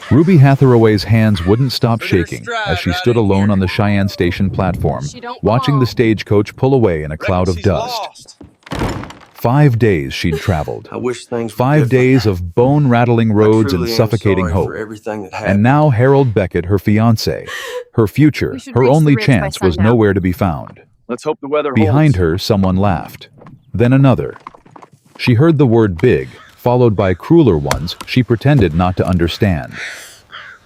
Ruby Hatheraway's hands wouldn't stop shaking as she stood alone on the Cheyenne station platform, watching the stagecoach pull away in a cloud of dust. 5 days she'd traveled. I wish things were 5 different. days of bone-rattling roads and I truly am suffocating sorry hope. for everything that happened. And now Harold Beckett, her fiancé, her future, her only chance was nowhere to be found. Let's hope the weather Behind holds. her, someone laughed. Then another. She heard the word big, followed by crueler ones she pretended not to understand.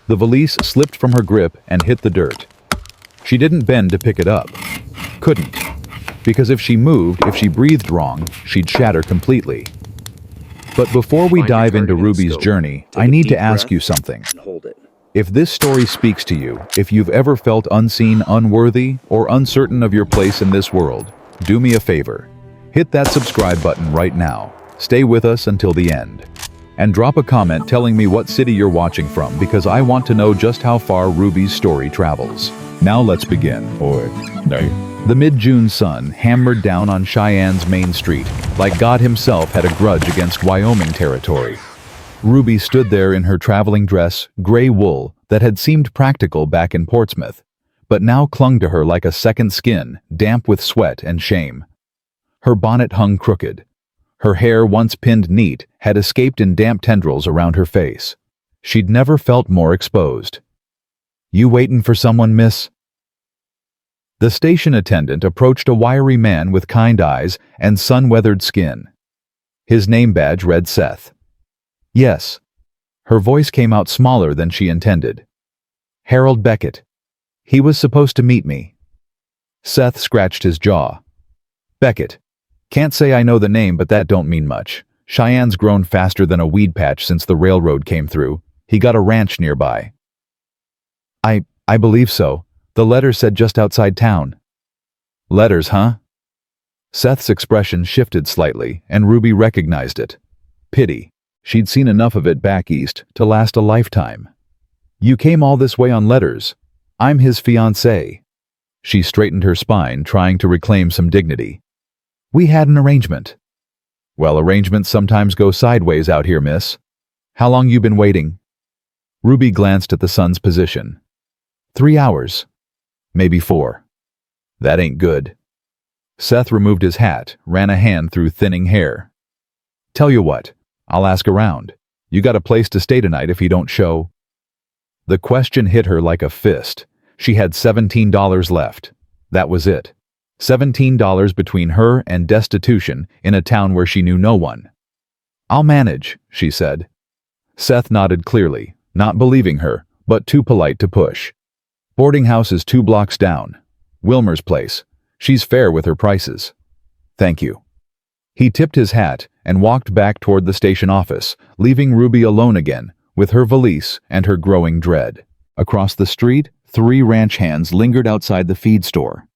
The valise slipped from her grip and hit the dirt. She didn't bend to pick it up. Couldn't. Because if she moved, if she breathed wrong, she'd shatter completely. But before we dive into Ruby's journey, I need to ask you something. Hold it. If this story speaks to you, if you've ever felt unseen, unworthy, or uncertain of your place in this world, do me a favor. Hit that subscribe button right now. Stay with us until the end. And drop a comment telling me what city you're watching from, because I want to know just how far Ruby's story travels. Now let's begin. The mid-June sun hammered down on Cheyenne's main street, like God himself had a grudge against Wyoming territory. Ruby stood there in her traveling dress, gray wool, that had seemed practical back in Portsmouth, but now clung to her like a second skin, damp with sweat and shame. Her bonnet hung crooked. Her hair, once pinned neat, had escaped in damp tendrils around her face. She'd never felt more exposed. "You waitin' for someone, miss?" The station attendant approached a wiry man with kind eyes and sun-weathered skin. His name badge read Seth. "Yes." Her voice came out smaller than she intended. "Harold Beckett. He was supposed to meet me." Seth scratched his jaw. "Beckett. Can't say I know the name, but that don't mean much. Cheyenne's grown faster than a weed patch since the railroad came through. He got a ranch nearby." I believe so. The letter said just outside town." "Letters, huh?" Seth's expression shifted slightly, and Ruby recognized it. Pity. She'd seen enough of it back east to last a lifetime. "You came all this way on letters. I'm his fiancée." She straightened her spine, trying to reclaim some dignity. "We had an arrangement." "Well, arrangements sometimes go sideways out here, miss. How long you been waiting?" Ruby glanced at the sun's position. 3 hours. Maybe 4. That ain't good. Seth removed his hat, ran a hand through thinning hair. "Tell you what, I'll ask around. You got a place to stay tonight if you don't show?" The question hit her like a fist. She had $17 left. That was it. $17 between her and destitution in a town where she knew no one. "I'll manage," she said. Seth nodded clearly, not believing her, but too polite to push. "Boarding house is 2 blocks down. Wilmer's place. She's fair with her prices." "Thank you." He tipped his hat and walked back toward the station office, leaving Ruby alone again, with her valise and her growing dread. Across the street, 3 ranch hands lingered outside the feed store.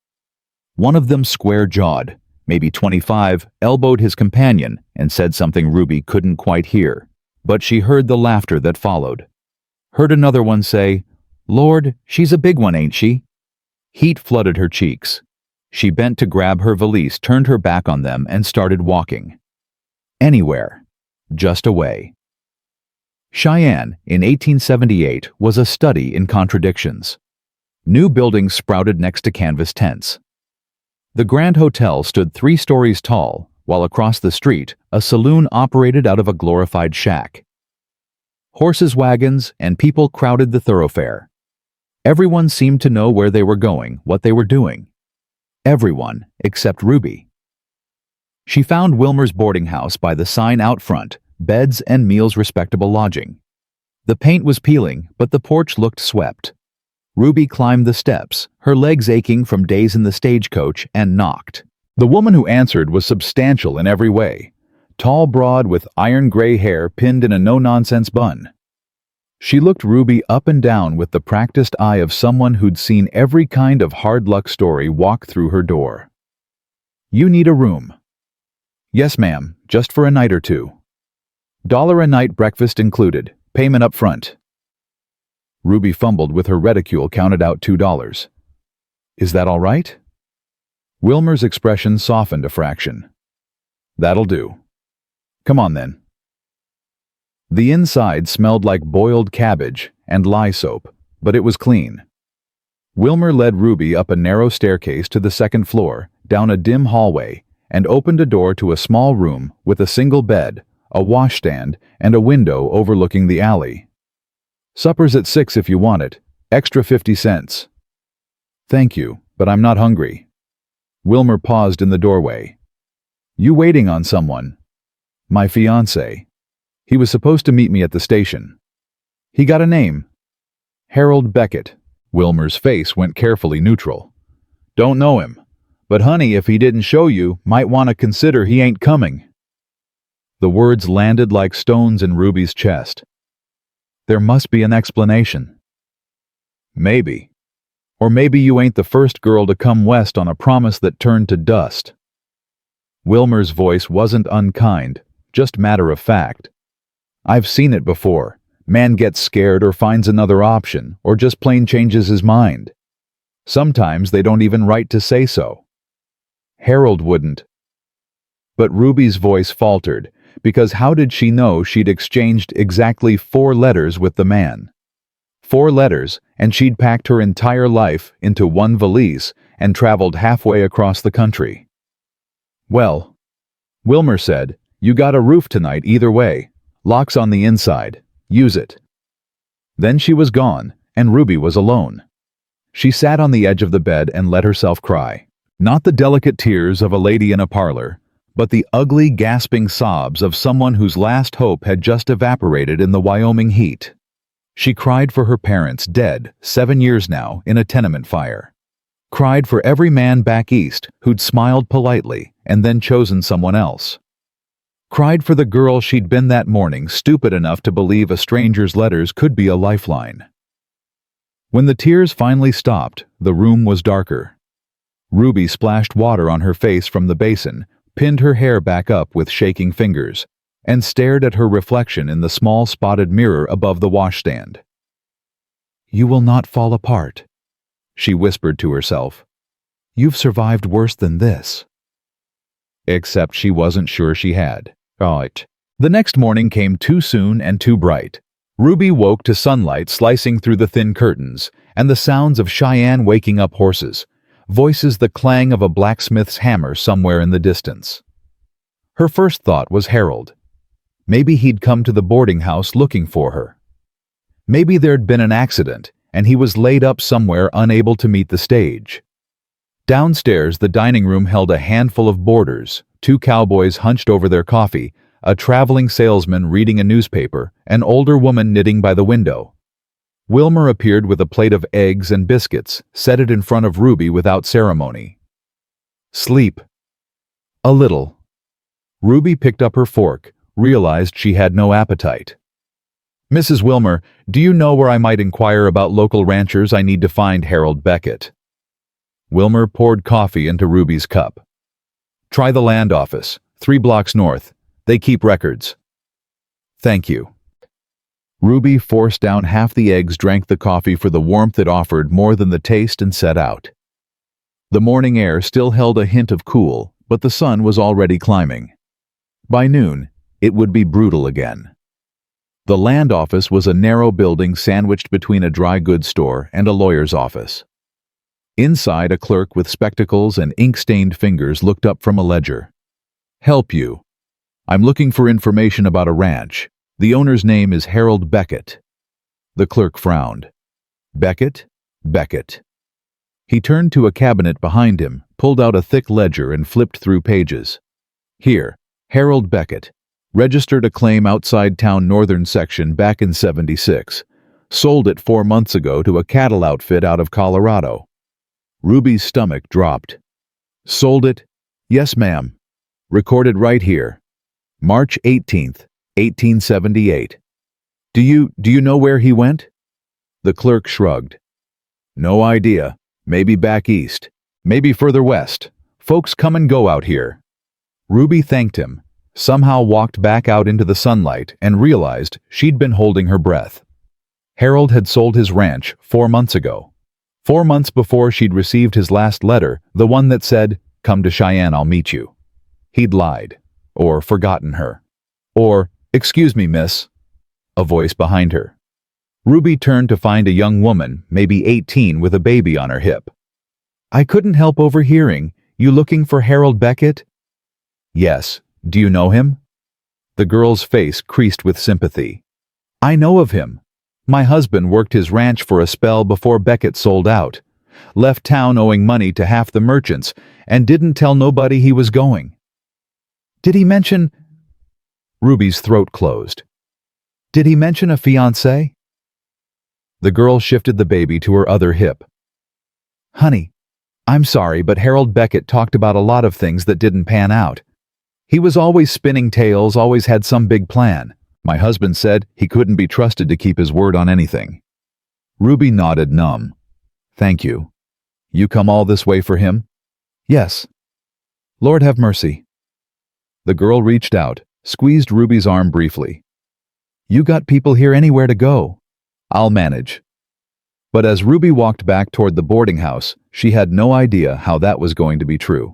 One of them, square-jawed, maybe 25, elbowed his companion and said something Ruby couldn't quite hear, but she heard the laughter that followed. Heard another one say, "Lord, she's a big one, ain't she?" Heat flooded her cheeks. She bent to grab her valise, turned her back on them, and started walking. Anywhere. Just away. Cheyenne, in 1878, was a study in contradictions. New buildings sprouted next to canvas tents. The Grand Hotel stood 3 stories tall, while across the street, a saloon operated out of a glorified shack. Horses, wagons, and people crowded the thoroughfare. Everyone seemed to know where they were going, what they were doing. Everyone except Ruby. She found Wilmer's boarding house by the sign out front, beds and meals, respectable lodging. The paint was peeling, but the porch looked swept. Ruby climbed the steps, her legs aching from days in the stagecoach, and knocked. The woman who answered was substantial in every way. Tall, broad, with iron gray hair pinned in a no-nonsense bun. She looked Ruby up and down with the practiced eye of someone who'd seen every kind of hard-luck story walk through her door. "You need a room." "Yes, ma'am, just for a night or 2. $1 a night, breakfast included, payment up front." Ruby fumbled with her reticule, counted out $2. "Is that all right?" Wilmer's expression softened a fraction. "That'll do. Come on then." The inside smelled like boiled cabbage and lye soap, but it was clean. Wilmer led Ruby up a narrow staircase to the second floor, down a dim hallway, and opened a door to a small room with a single bed, a washstand, and a window overlooking the alley. "Supper's at 6 if you want it. Extra 50 cents. "Thank you, but I'm not hungry." Wilmer paused in the doorway. "You waiting on someone?" "My fiancé. He was supposed to meet me at the station." "He got a name?" "Harold Beckett." Wilmer's face went carefully neutral. "Don't know him. But honey, if he didn't show you, might want to consider he ain't coming." The words landed like stones in Ruby's chest. There must be an explanation. "Maybe. Or maybe you ain't the first girl to come west on a promise that turned to dust." Wilmer's voice wasn't unkind, just matter of fact. "I've seen it before. Man gets scared or finds another option, or just plain changes his mind. Sometimes they don't even write to say so. Harold wouldn't." But Ruby's voice faltered, because how did she know she'd exchanged exactly 4 letters with the man? 4 letters, and she'd packed her entire life into one valise and traveled halfway across the country. "Well," Wilmer said, "you got a roof tonight either way. Locks on the inside. Use it." Then she was gone, and Ruby was alone. She sat on the edge of the bed and let herself cry. Not the delicate tears of a lady in a parlor, but the ugly, gasping sobs of someone whose last hope had just evaporated in the Wyoming heat. She cried for her parents, dead 7 years now, in a tenement fire. Cried for every man back east who'd smiled politely and then chosen someone else. Cried for the girl she'd been that morning, stupid enough to believe a stranger's letters could be a lifeline. When the tears finally stopped, the room was darker. Ruby splashed water on her face from the basin, pinned her hair back up with shaking fingers, and stared at her reflection in the small spotted mirror above the washstand. "You will not fall apart," she whispered to herself. "You've survived worse than this." Except she wasn't sure she had. Right. The next morning came too soon and too bright. Ruby woke to sunlight slicing through the thin curtains, and the sounds of Cheyenne waking up horses, voices the clang of a blacksmith's hammer somewhere in the distance. Her first thought was Harold. Maybe he'd come to the boarding house looking for her. Maybe there'd been an accident, and he was laid up somewhere unable to meet the stage. Downstairs, the dining room held a handful of boarders, 2 cowboys hunched over their coffee, a traveling salesman reading a newspaper, an older woman knitting by the window. Wilmer appeared with a plate of eggs and biscuits, set it in front of Ruby without ceremony. "Sleep." "A little." Ruby picked up her fork, realized she had no appetite. "Mrs. Wilmer, do you know where I might inquire about local ranchers? I need to find Harold Beckett." Wilmer poured coffee into Ruby's cup. "Try the land office, 3 blocks north. They keep records." "Thank you." Ruby forced down half the eggs, drank the coffee for the warmth it offered more than the taste, and set out. The morning air still held a hint of cool, but the sun was already climbing. By noon, it would be brutal again. The land office was a narrow building sandwiched between a dry goods store and a lawyer's office. Inside, a clerk with spectacles and ink-stained fingers looked up from a ledger. "Help you. I'm looking for information about a ranch. The owner's name is Harold Beckett." The clerk frowned. "Beckett? Beckett." He turned to a cabinet behind him, pulled out a thick ledger and flipped through pages. "Here, Harold Beckett. Registered a claim outside town northern section back in '76. Sold it 4 months ago to a cattle outfit out of Colorado." Ruby's stomach dropped. "Sold it?" "Yes, ma'am. Recorded right here. March 18th, 1878. Do you know where he went?" The clerk shrugged. "No idea. Maybe back east. Maybe further west. Folks come and go out here." Ruby thanked him, somehow walked back out into the sunlight, and realized she'd been holding her breath. Harold had sold his ranch 4 months ago. 4 months before she'd received his last letter, the one that said, "Come to Cheyenne, I'll meet you." He'd lied, or forgotten her. Or, "Excuse me, miss." a voice behind her. Ruby turned to find a young woman, maybe 18, with a baby on her hip. "I couldn't help overhearing. You looking for Harold Beckett?" "Yes. Do you know him?" The girl's face creased with sympathy. "I know of him. My husband worked his ranch for a spell before Beckett sold out. Left town owing money to half the merchants and didn't tell nobody he was going." "Did he mention—" Ruby's throat closed. "Did he mention a fiancé?" The girl shifted the baby to her other hip. "Honey, I'm sorry, but Harold Beckett talked about a lot of things that didn't pan out. He was always spinning tales, always had some big plan. My husband said he couldn't be trusted to keep his word on anything." Ruby nodded, numb. "Thank you. You come all this way for him?" "Yes." "Lord have mercy." The girl reached out, squeezed Ruby's arm briefly. "You got people here anywhere to go. I'll manage." But as Ruby walked back toward the boarding house, she had no idea how that was going to be true.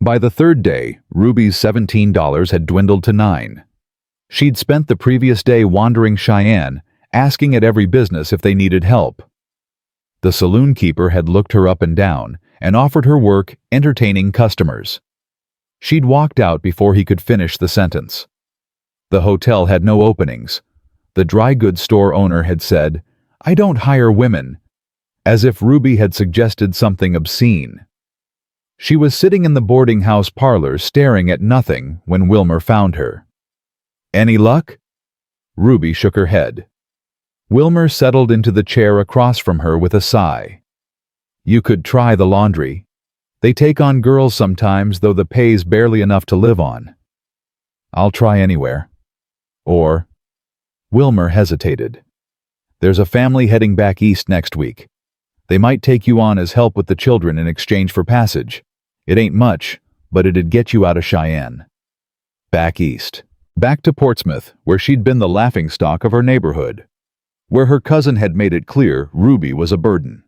By the third day, Ruby's $17 had dwindled to $9. She'd spent the previous day wandering Cheyenne, asking at every business if they needed help. The saloon keeper had looked her up and down and offered her work entertaining customers. She'd walked out before he could finish the sentence. The hotel had no openings. The dry goods store owner had said, "I don't hire women," as if Ruby had suggested something obscene. She was sitting in the boarding house parlor staring at nothing when Wilmer found her. "Any luck?" Ruby shook her head. Wilmer settled into the chair across from her with a sigh. "You could try the laundry. They take on girls sometimes, though the pay's barely enough to live on." "I'll try anywhere." Or, Wilmer hesitated. "There's a family heading back east next week. They might take you on as help with the children in exchange for passage. It ain't much, but it'd get you out of Cheyenne." Back east. Back to Portsmouth, where she'd been the laughingstock of her neighborhood. Where her cousin had made it clear Ruby was a burden.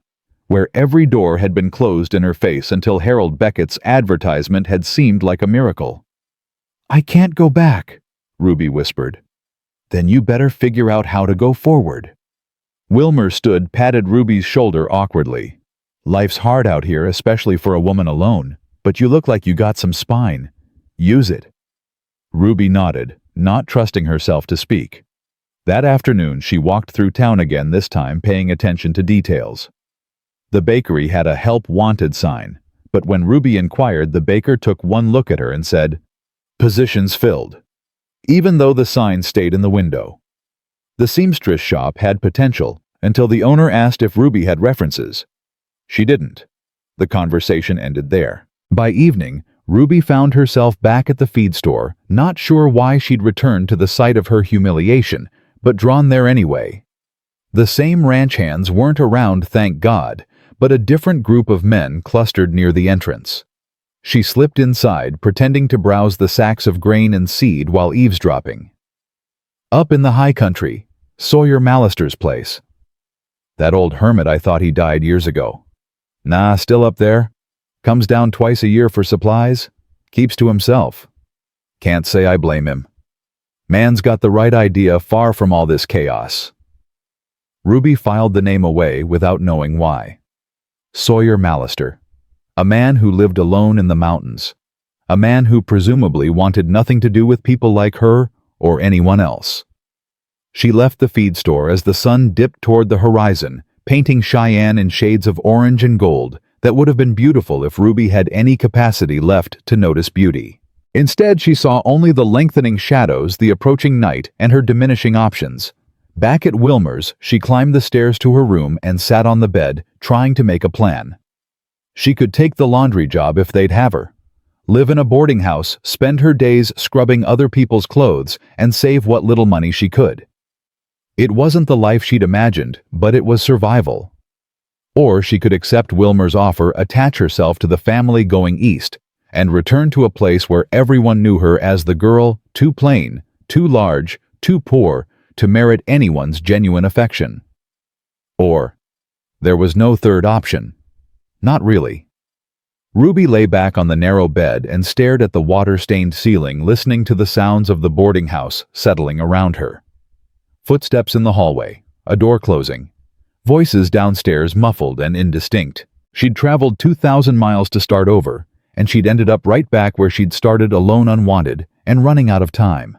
Where every door had been closed in her face until Harold Beckett's advertisement had seemed like a miracle. "I can't go back," Ruby whispered. "Then you better figure out how to go forward." Wilmer stood, patted Ruby's shoulder awkwardly. "Life's hard out here, especially for a woman alone, but you look like you got some spine. Use it." Ruby nodded, not trusting herself to speak. That afternoon she walked through town again, this time paying attention to details. The bakery had a "Help Wanted" sign, but when Ruby inquired, the baker took one look at her and said, "Positions filled," even though the sign stayed in the window. The seamstress shop had potential until the owner asked if Ruby had references. She didn't. The conversation ended there. By evening, Ruby found herself back at the feed store, not sure why she'd returned to the site of her humiliation, but drawn there anyway. The same ranch hands weren't around, thank God, but a different group of men clustered near the entrance. She slipped inside, pretending to browse the sacks of grain and seed while eavesdropping. "Up in the high country, Sawyer Mallister's place." "That old hermit, I thought he died years ago." "Nah, still up there. Comes down twice a year for supplies. Keeps to himself." "Can't say I blame him. Man's got the right idea far from all this chaos." Ruby filed the name away without knowing why. Sawyer Mallister. A man who lived alone in the mountains. A man who presumably wanted nothing to do with people like her or anyone else. She left the feed store as the sun dipped toward the horizon, painting Cheyenne in shades of orange and gold that would have been beautiful if Ruby had any capacity left to notice beauty. Instead, she saw only the lengthening shadows, the approaching night, and her diminishing options. Back at Wilmer's, she climbed the stairs to her room and sat on the bed, trying to make a plan. She could take the laundry job if they'd have her. Live in a boarding house, spend her days scrubbing other people's clothes, and save what little money she could. It wasn't the life she'd imagined, but it was survival. Or she could accept Wilmer's offer, attach herself to the family going east, and return to a place where everyone knew her as the girl too plain, too large, too poor to merit anyone's genuine affection. Or there was no third option. Not really. Ruby lay back on the narrow bed and stared at the water-stained ceiling, listening to the sounds of the boarding house settling around her. Footsteps in the hallway, a door closing, voices downstairs muffled and indistinct. She'd traveled 2,000 miles to start over, and she'd ended up right back where she'd started, alone, unwanted, and running out of time.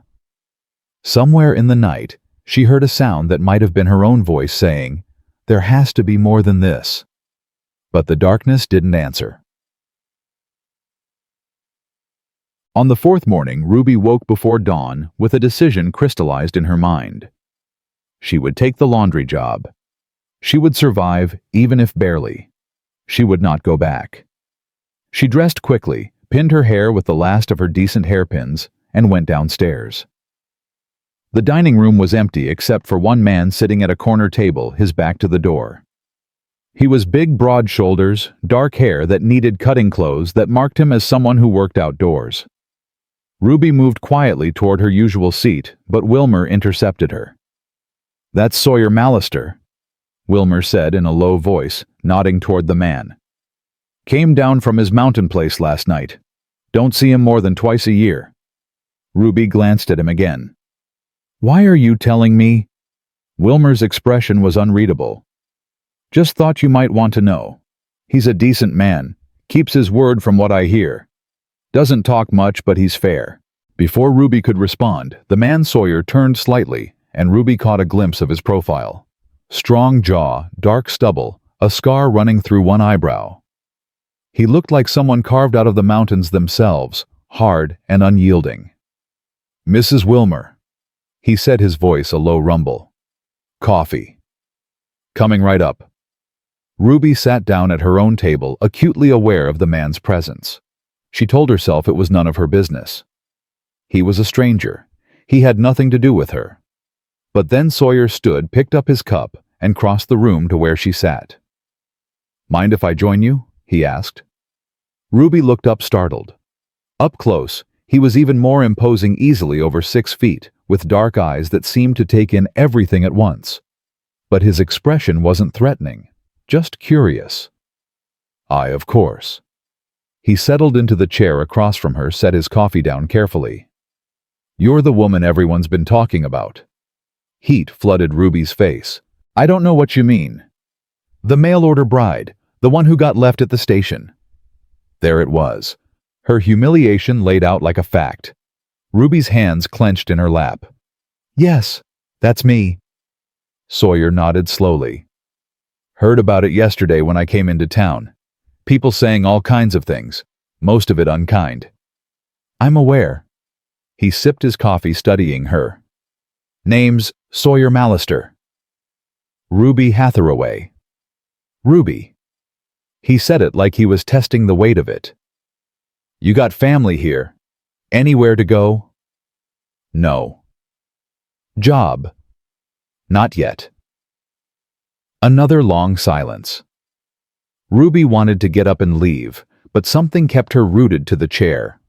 Somewhere in the night, she heard a sound that might have been her own voice saying, "There has to be more than this." But the darkness didn't answer. On the fourth morning, Ruby woke before dawn with a decision crystallized in her mind. She would take the laundry job. She would survive, even if barely. She would not go back. She dressed quickly, pinned her hair with the last of her decent hairpins, and went downstairs. The dining room was empty except for one man sitting at a corner table, his back to the door. He was big, broad shoulders, dark hair that needed cutting clothes that marked him as someone who worked outdoors. Ruby moved quietly toward her usual seat, but Wilmer intercepted her. "That's Sawyer Mallister," Wilmer said in a low voice, nodding toward the man. "Came down from his mountain place last night. Don't see him more than twice a year." Ruby glanced at him again. "Why are you telling me?" Wilmer's expression was unreadable. "Just thought you might want to know. He's a decent man, keeps his word from what I hear. Doesn't talk much, but he's fair." Before Ruby could respond, the man Sawyer turned slightly, and Ruby caught a glimpse of his profile. Strong jaw, dark stubble, a scar running through one eyebrow. He looked like someone carved out of the mountains themselves, hard and unyielding. "Mrs. Wilmer," he said, his voice a low rumble. "Coffee." "Coming right up." Ruby sat down at her own table, acutely aware of the man's presence. She told herself it was none of her business. He was a stranger. He had nothing to do with her. But then Sawyer stood, picked up his cup, and crossed the room to where she sat. "Mind if I join you?" he asked. Ruby looked up, startled. Up close, he was even more imposing, easily over 6 feet, with dark eyes that seemed to take in everything at once. But his expression wasn't threatening, just curious. Of course." He settled into the chair across from her, set his coffee down carefully. "You're the woman everyone's been talking about." Heat flooded Ruby's face. "I don't know what you mean." "The mail-order bride, the one who got left at the station." There it was, her humiliation laid out like a fact. Ruby's hands clenched in her lap. "Yes, that's me." Sawyer nodded slowly. "Heard about it yesterday when I came into town. People saying all kinds of things, most of it unkind." "I'm aware." He sipped his coffee, studying her. "Name's Sawyer Mallister." "Ruby Hatheraway." "Ruby." He said it like he was testing the weight of it. "You got family here? Anywhere to go?" "No." "Job?" "Not yet." Another long silence. Ruby wanted to get up and leave, but something kept her rooted to the chair.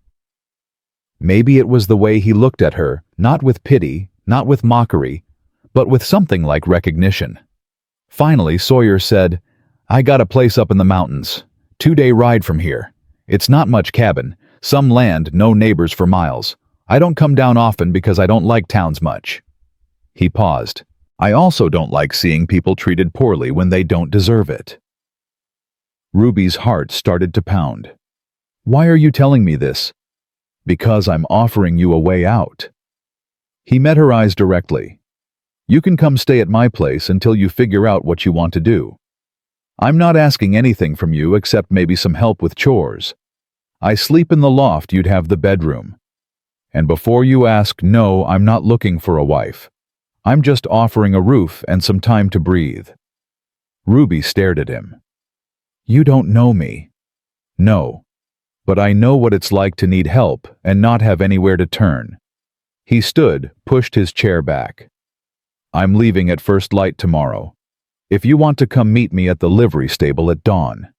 Maybe it was the way he looked at her, not with pity, not with mockery, but with something like recognition. Finally, Sawyer said, "I got a place up in the mountains, 2-day ride from here. It's not much cabin, some land, no neighbors for miles. I don't come down often because I don't like towns much." He paused. "I also don't like seeing people treated poorly when they don't deserve it." Ruby's heart started to pound. "Why are you telling me this?" "Because I'm offering you a way out." He met her eyes directly. "You can come stay at my place until you figure out what you want to do. I'm not asking anything from you except maybe some help with chores. I sleep in the loft, you'd have the bedroom. And before you ask, no, I'm not looking for a wife. I'm just offering a roof and some time to breathe." Ruby stared at him. "You don't know me." "No. But I know what it's like to need help and not have anywhere to turn." He stood, pushed his chair back. "I'm leaving at first light tomorrow. If you want to come meet me at the livery stable at dawn.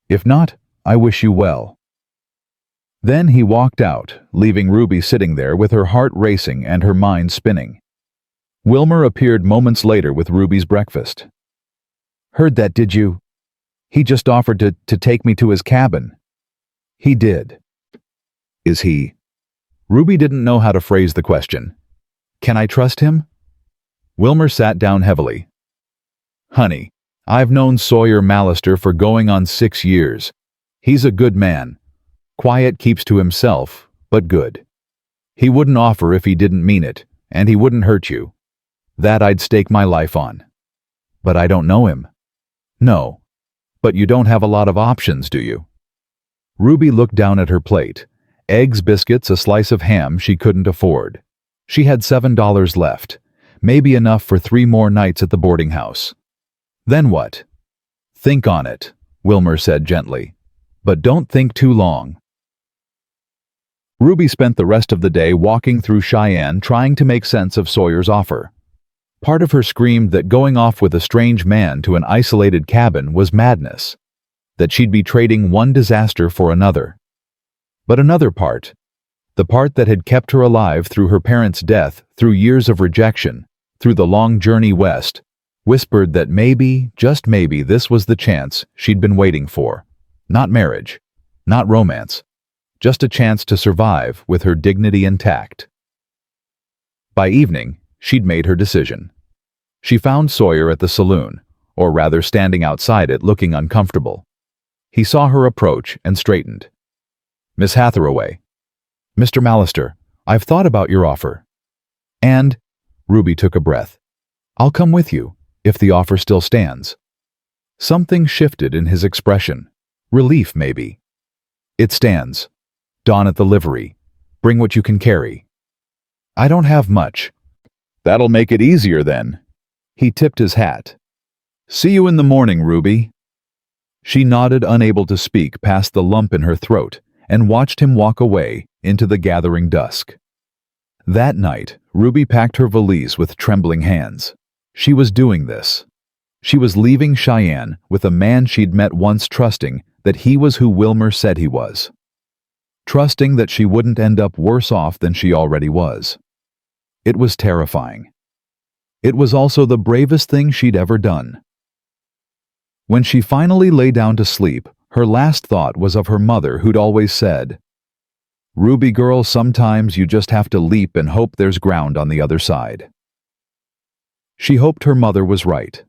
If not, I wish you well." Then he walked out, leaving Ruby sitting there with her heart racing and her mind spinning. Wilmer appeared moments later with Ruby's breakfast. "Heard that, did you? He just offered to take me to his cabin." He did. Is he? Ruby didn't know how to phrase the question. Can I trust him? Wilmer sat down heavily. Honey, I've known Sawyer Mallister for going on 6 years. He's a good man. Quiet, keeps to himself, but good. He wouldn't offer if he didn't mean it, and he wouldn't hurt you. That I'd stake my life on. But I don't know him. No. But you don't have a lot of options, do you? Ruby looked down at her plate. Eggs, biscuits, a slice of ham she couldn't afford. She had $7 left, maybe enough for 3 more nights at the boarding house. Then what? Think on it, Wilmer said gently. But don't think too long. Ruby spent the rest of the day walking through Cheyenne trying to make sense of Sawyer's offer. Part of her screamed that going off with a strange man to an isolated cabin was madness, that she'd be trading one disaster for another. But another part, the part that had kept her alive through her parents' death, through years of rejection, through the long journey west, whispered that maybe, just maybe, this was the chance she'd been waiting for. Not marriage, not romance, just a chance to survive with her dignity intact. By evening, she'd made her decision. She found Sawyer at the saloon, or rather standing outside it looking uncomfortable. He saw her approach and straightened. Miss Hatheraway. Mr. Mallister, I've thought about your offer. And, Ruby took a breath, I'll come with you, if the offer still stands. Something shifted in his expression. Relief, maybe. It stands. Don at the livery. Bring what you can carry. I don't have much. That'll make it easier then. He tipped his hat. See you in the morning, Ruby. She nodded, unable to speak past the lump in her throat, and watched him walk away into the gathering dusk. That night, Ruby packed her valise with trembling hands. She was doing this. She was leaving Cheyenne with a man she'd met once, trusting that he was who Wilmer said he was. Trusting that she wouldn't end up worse off than she already was. It was terrifying. It was also the bravest thing she'd ever done. When she finally lay down to sleep, her last thought was of her mother, who'd always said, "Ruby girl, sometimes you just have to leap and hope there's ground on the other side." She hoped her mother was right.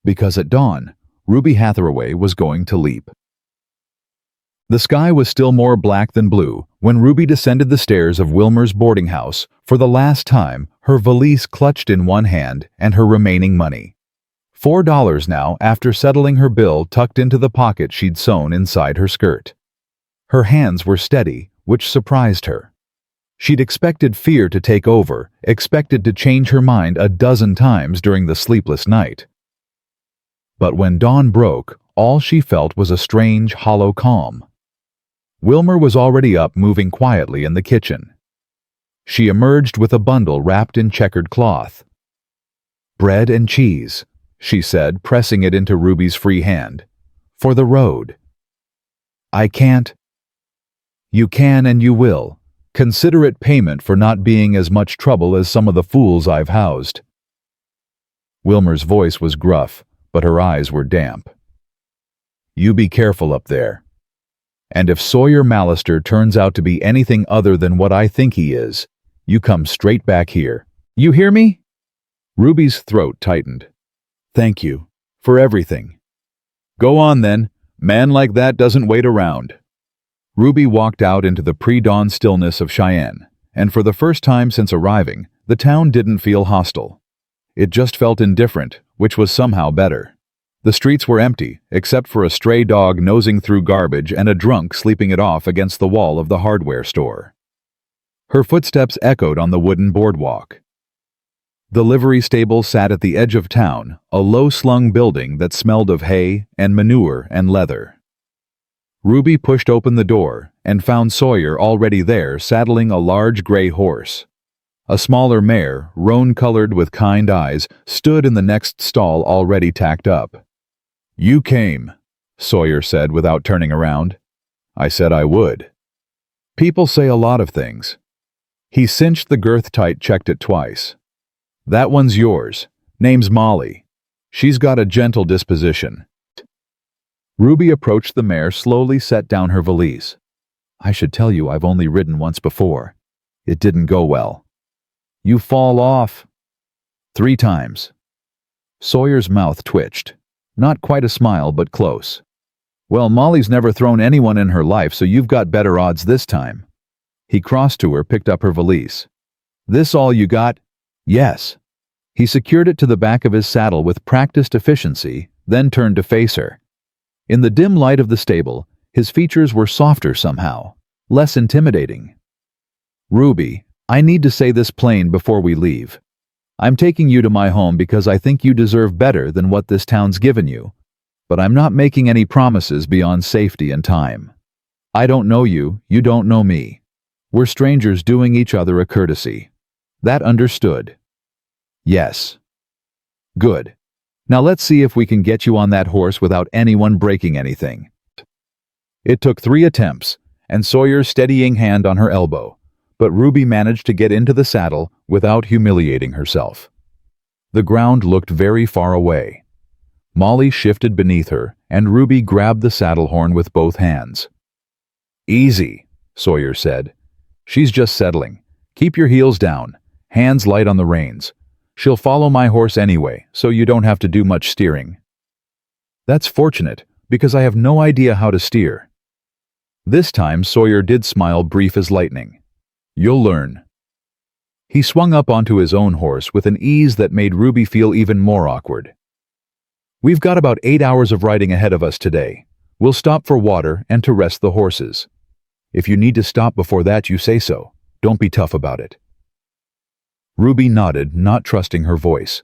Because at dawn, Ruby Hatheraway was going to leap. The sky was still more black than blue when Ruby descended the stairs of Wilmer's boarding house, for the last time, her valise clutched in one hand and her remaining money. $4 now, after settling her bill tucked into the pocket she'd sewn inside her skirt. Her hands were steady, which surprised her. She'd expected fear to take over, expected to change her mind a dozen times during the sleepless night. But when dawn broke, all she felt was a strange, hollow calm. Wilmer was already up, moving quietly in the kitchen. She emerged with a bundle wrapped in checkered cloth. "Bread and cheese," she said, pressing it into Ruby's free hand. "For the road." "I can't." "You can and you will. Consider it payment for not being as much trouble as some of the fools I've housed." Wilmer's voice was gruff, but her eyes were damp. "You be careful up there. And if Sawyer Mallister turns out to be anything other than what I think he is, you come straight back here. You hear me?" Ruby's throat tightened. "Thank you. For everything." "Go on then. Man like that doesn't wait around." Ruby walked out into the pre-dawn stillness of Cheyenne, and for the first time since arriving, the town didn't feel hostile. It just felt indifferent, which was somehow better. The streets were empty, except for a stray dog nosing through garbage and a drunk sleeping it off against the wall of the hardware store. Her footsteps echoed on the wooden boardwalk. The livery stable sat at the edge of town, a low-slung building that smelled of hay and manure and leather. Ruby pushed open the door and found Sawyer already there, saddling a large gray horse. A smaller mare, roan-colored with kind eyes, stood in the next stall already tacked up. "You came," Sawyer said without turning around. "I said I would." "People say a lot of things." He cinched the girth tight, checked it twice. "That one's yours. Name's Molly. She's got a gentle disposition." Ruby approached the mare, slowly set down her valise. I should tell you I've only ridden once before. It didn't go well. You fall off. 3 times. Sawyer's mouth twitched. Not quite a smile, but close. Well, Molly's never thrown anyone in her life, so you've got better odds this time. He crossed to her, picked up her valise. This all you got? Yes. He secured it to the back of his saddle with practiced efficiency, then turned to face her. In the dim light of the stable, his features were softer somehow, less intimidating. Ruby, I need to say this plain before we leave. I'm taking you to my home because I think you deserve better than what this town's given you, but I'm not making any promises beyond safety and time. I don't know you, you don't know me. We're strangers doing each other a courtesy. That understood? Yes. Good. Now let's see if we can get you on that horse without anyone breaking anything. It took 3 attempts, and Sawyer's steadying hand on her elbow, but Ruby managed to get into the saddle without humiliating herself. The ground looked very far away. Molly shifted beneath her, and Ruby grabbed the saddle horn with both hands. Easy, Sawyer said. She's just settling. Keep your heels down, hands light on the reins. She'll follow my horse anyway, so you don't have to do much steering. That's fortunate, because I have no idea how to steer. This time Sawyer did smile, brief as lightning. You'll learn. He swung up onto his own horse with an ease that made Ruby feel even more awkward. We've got about 8 hours of riding ahead of us today. We'll stop for water and to rest the horses. If you need to stop before that, you say so. Don't be tough about it. Ruby nodded, not trusting her voice.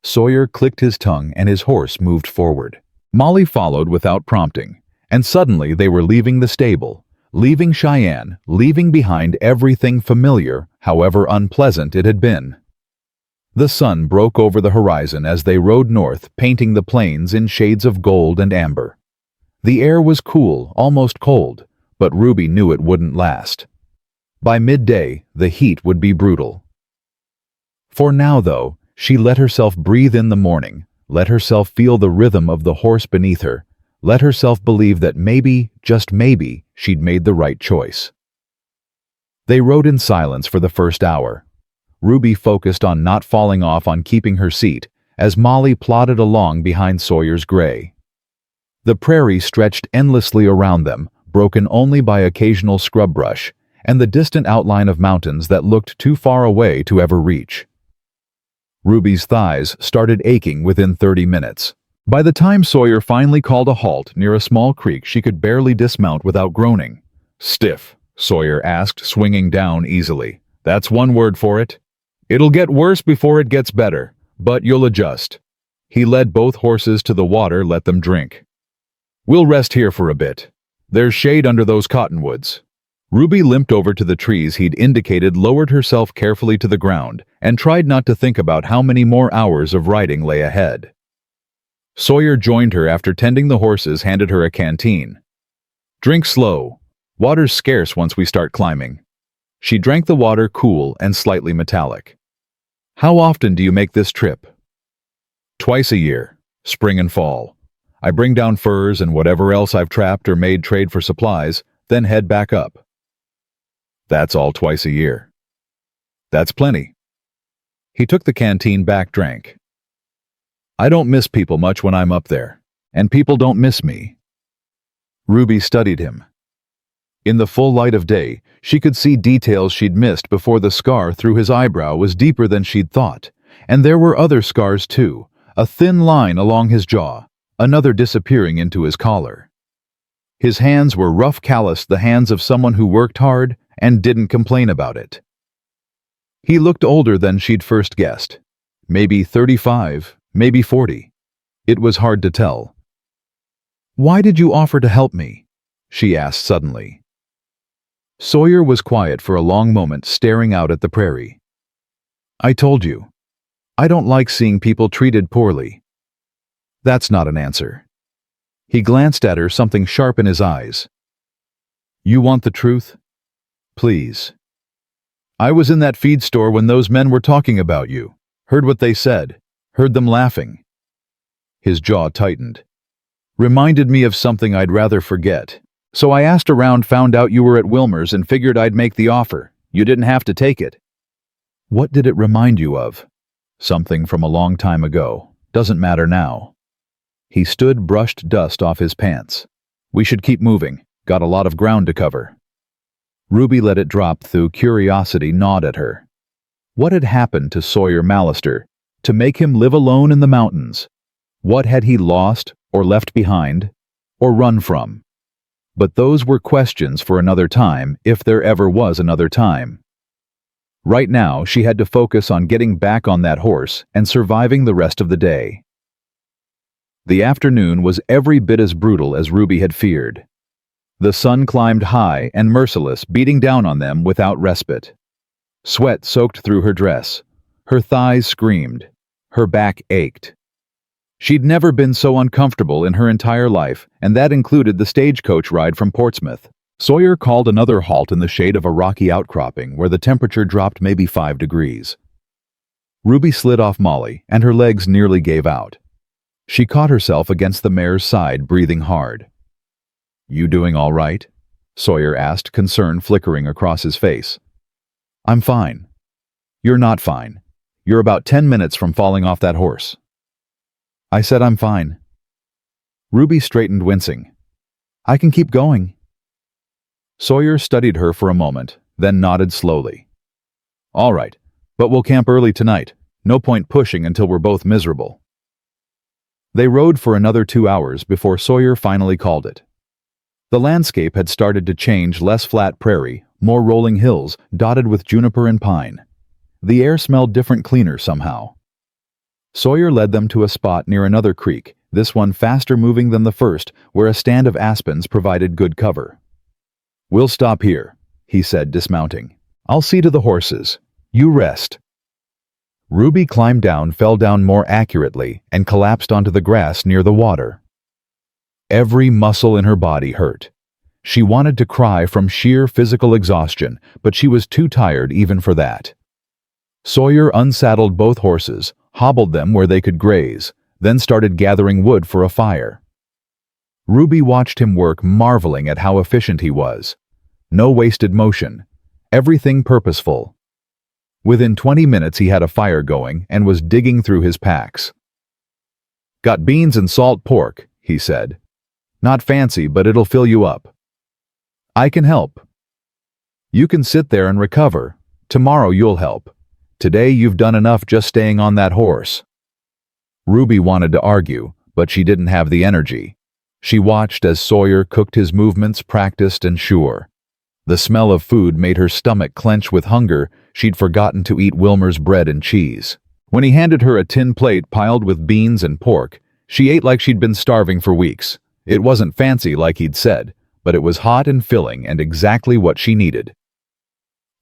Sawyer clicked his tongue and his horse moved forward. Molly followed without prompting, and suddenly they were leaving the stable, leaving Cheyenne, leaving behind everything familiar, however unpleasant it had been. The sun broke over the horizon as they rode north, painting the plains in shades of gold and amber. The air was cool, almost cold, but Ruby knew it wouldn't last. By midday, the heat would be brutal. For now, though, she let herself breathe in the morning, let herself feel the rhythm of the horse beneath her, let herself believe that maybe, just maybe, she'd made the right choice. They rode in silence for the first hour. Ruby focused on not falling off, on keeping her seat, as Molly plodded along behind Sawyer's gray. The prairie stretched endlessly around them, broken only by occasional scrub brush, and the distant outline of mountains that looked too far away to ever reach. Ruby's thighs started aching within 30 minutes. By the time Sawyer finally called a halt near a small creek, she could barely dismount without groaning. Stiff, Sawyer asked, swinging down easily. That's one word for it. It'll get worse before it gets better, but you'll adjust. He led both horses to the water, let them drink. We'll rest here for a bit. There's shade under those cottonwoods. Ruby limped over to the trees he'd indicated, lowered herself carefully to the ground, and tried not to think about how many more hours of riding lay ahead. Sawyer joined her after tending the horses, handed her a canteen. Drink slow. Water's scarce once we start climbing. She drank the water, cool and slightly metallic. How often do you make this trip? Twice a year, spring and fall. I bring down furs and whatever else I've trapped or made trade for supplies, then head back up. That's all twice a year. That's plenty. He took the canteen back, drank. I don't miss people much when I'm up there, and people don't miss me. Ruby studied him. In the full light of day, she could see details she'd missed before. The scar through his eyebrow was deeper than she'd thought, and there were other scars too, a thin line along his jaw, another disappearing into his collar. His hands were rough, calloused, the hands of someone who worked hard and didn't complain about it. He looked older than she'd first guessed. Maybe 35, maybe 40. It was hard to tell. Why did you offer to help me? She asked suddenly. Sawyer was quiet for a long moment, staring out at the prairie. I told you. I don't like seeing people treated poorly. That's not an answer. He glanced at her, something sharp in his eyes. You want the truth? Please. I was in that feed store when those men were talking about you. Heard what they said. Heard them laughing. His jaw tightened. Reminded me of something I'd rather forget. So I asked around, found out you were at Wilmer's, and figured I'd make the offer. You didn't have to take it. What did it remind you of? Something from a long time ago. Doesn't matter now. He stood, brushed dust off his pants. We should keep moving. Got a lot of ground to cover. Ruby let it drop, though curiosity gnawed at her. What had happened to Sawyer Mallister to make him live alone in the mountains? What had he lost, or left behind, or run from? But those were questions for another time, if there ever was another time. Right now, she had to focus on getting back on that horse and surviving the rest of the day. The afternoon was every bit as brutal as Ruby had feared. The sun climbed high and merciless, beating down on them without respite. Sweat soaked through her dress. Her thighs screamed. Her back ached. She'd never been so uncomfortable in her entire life, and that included the stagecoach ride from Portsmouth. Sawyer called another halt in the shade of a rocky outcropping where the temperature dropped maybe 5 degrees. Ruby slid off Molly, and her legs nearly gave out. She caught herself against the mare's side, breathing hard. "You doing all right?" Sawyer asked, concern flickering across his face. "I'm fine." "You're not fine. You're about 10 minutes from falling off that horse." "I said I'm fine." Ruby straightened, wincing. "I can keep going." Sawyer studied her for a moment, then nodded slowly. "All right, but we'll camp early tonight. No point pushing until we're both miserable." They rode for another 2 hours before Sawyer finally called it. The landscape had started to change, less flat prairie, more rolling hills dotted with juniper and pine. The air smelled different, cleaner somehow. Sawyer led them to a spot near another creek, this one faster moving than the first, where a stand of aspens provided good cover. "We'll stop here," he said, dismounting. "I'll see to the horses. You rest." Ruby climbed down, fell down more accurately, and collapsed onto the grass near the water. Every muscle in her body hurt. She wanted to cry from sheer physical exhaustion, but she was too tired even for that. Sawyer unsaddled both horses, hobbled them where they could graze, then started gathering wood for a fire. Ruby watched him work, marveling at how efficient he was. No wasted motion. Everything purposeful. Within 20 minutes he had a fire going and was digging through his packs. "Got beans and salt pork," he said. "Not fancy, but it'll fill you up." "I can help." "You can sit there and recover. Tomorrow you'll help. Today you've done enough just staying on that horse." Ruby wanted to argue, but she didn't have the energy. She watched as Sawyer cooked his movements, practiced and sure. The smell of food made her stomach clench with hunger. She'd forgotten to eat Wilmer's bread and cheese. When he handed her a tin plate piled with beans and pork, she ate like she'd been starving for weeks. It wasn't fancy like he'd said, but it was hot and filling and exactly what she needed.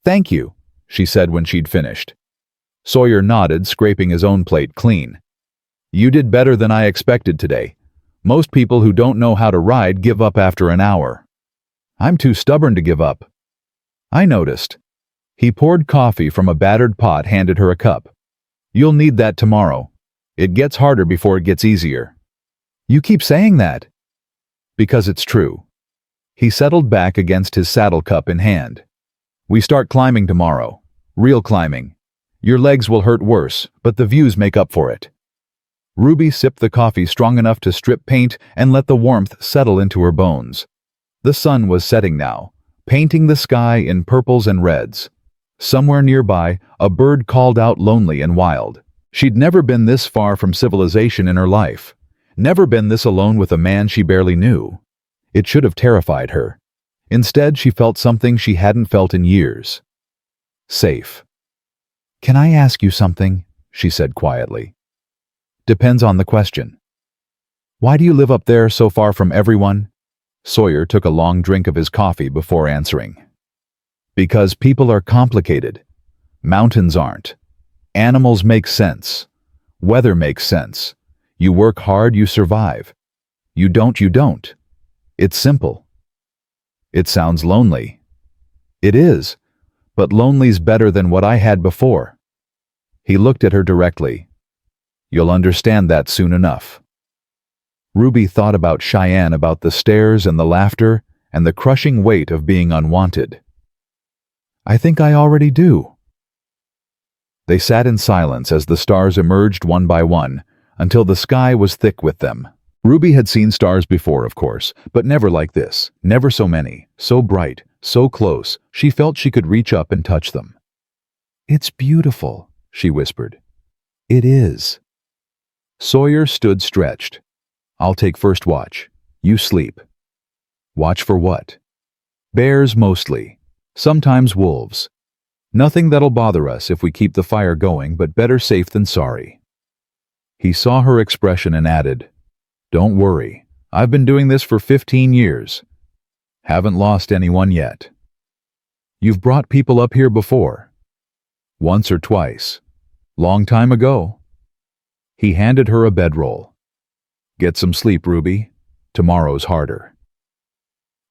"Thank you," she said when she'd finished. Sawyer nodded, scraping his own plate clean. "You did better than I expected today. Most people who don't know how to ride give up after an hour. I'm too stubborn to give up." "I noticed." He poured coffee from a battered pot, handed her a cup. "You'll need that tomorrow. It gets harder before it gets easier." "You keep saying that." "Because it's true." He settled back against his saddle, cup in hand. "We start climbing tomorrow. Real climbing. Your legs will hurt worse, but the views make up for it." Ruby sipped the coffee strong enough to strip paint and let the warmth settle into her bones. The sun was setting now, painting the sky in purples and reds. Somewhere nearby, a bird called out, lonely and wild. She'd never been this far from civilization in her life. Never been this alone with a man she barely knew. It should have terrified her. Instead, she felt something she hadn't felt in years. Safe. "Can I ask you something?" she said quietly. "Depends on the question." "Why do you live up there so far from everyone?" Sawyer took a long drink of his coffee before answering. "Because people are complicated. Mountains aren't. Animals make sense. Weather makes sense. You work hard, you survive. You don't. It's simple." "It sounds lonely." "It is, but lonely's better than what I had before." He looked at her directly. "You'll understand that soon enough." Ruby thought about Cheyenne, about the stares and the laughter, and the crushing weight of being unwanted. "I think I already do." They sat in silence as the stars emerged one by one, until the sky was thick with them. Ruby had seen stars before, of course, but never like this, never so many, so bright, so close, she felt she could reach up and touch them. "It's beautiful," she whispered. "It is." Sawyer stood stretched. "I'll take first watch. You sleep." "Watch for what?" "Bears mostly. Sometimes wolves. Nothing that'll bother us if we keep the fire going, but better safe than sorry." He saw her expression and added, "Don't worry. I've been doing this for 15 years. Haven't lost anyone yet." "You've brought people up here before?" "Once or twice. Long time ago." He handed her a bedroll. "Get some sleep, Ruby. Tomorrow's harder."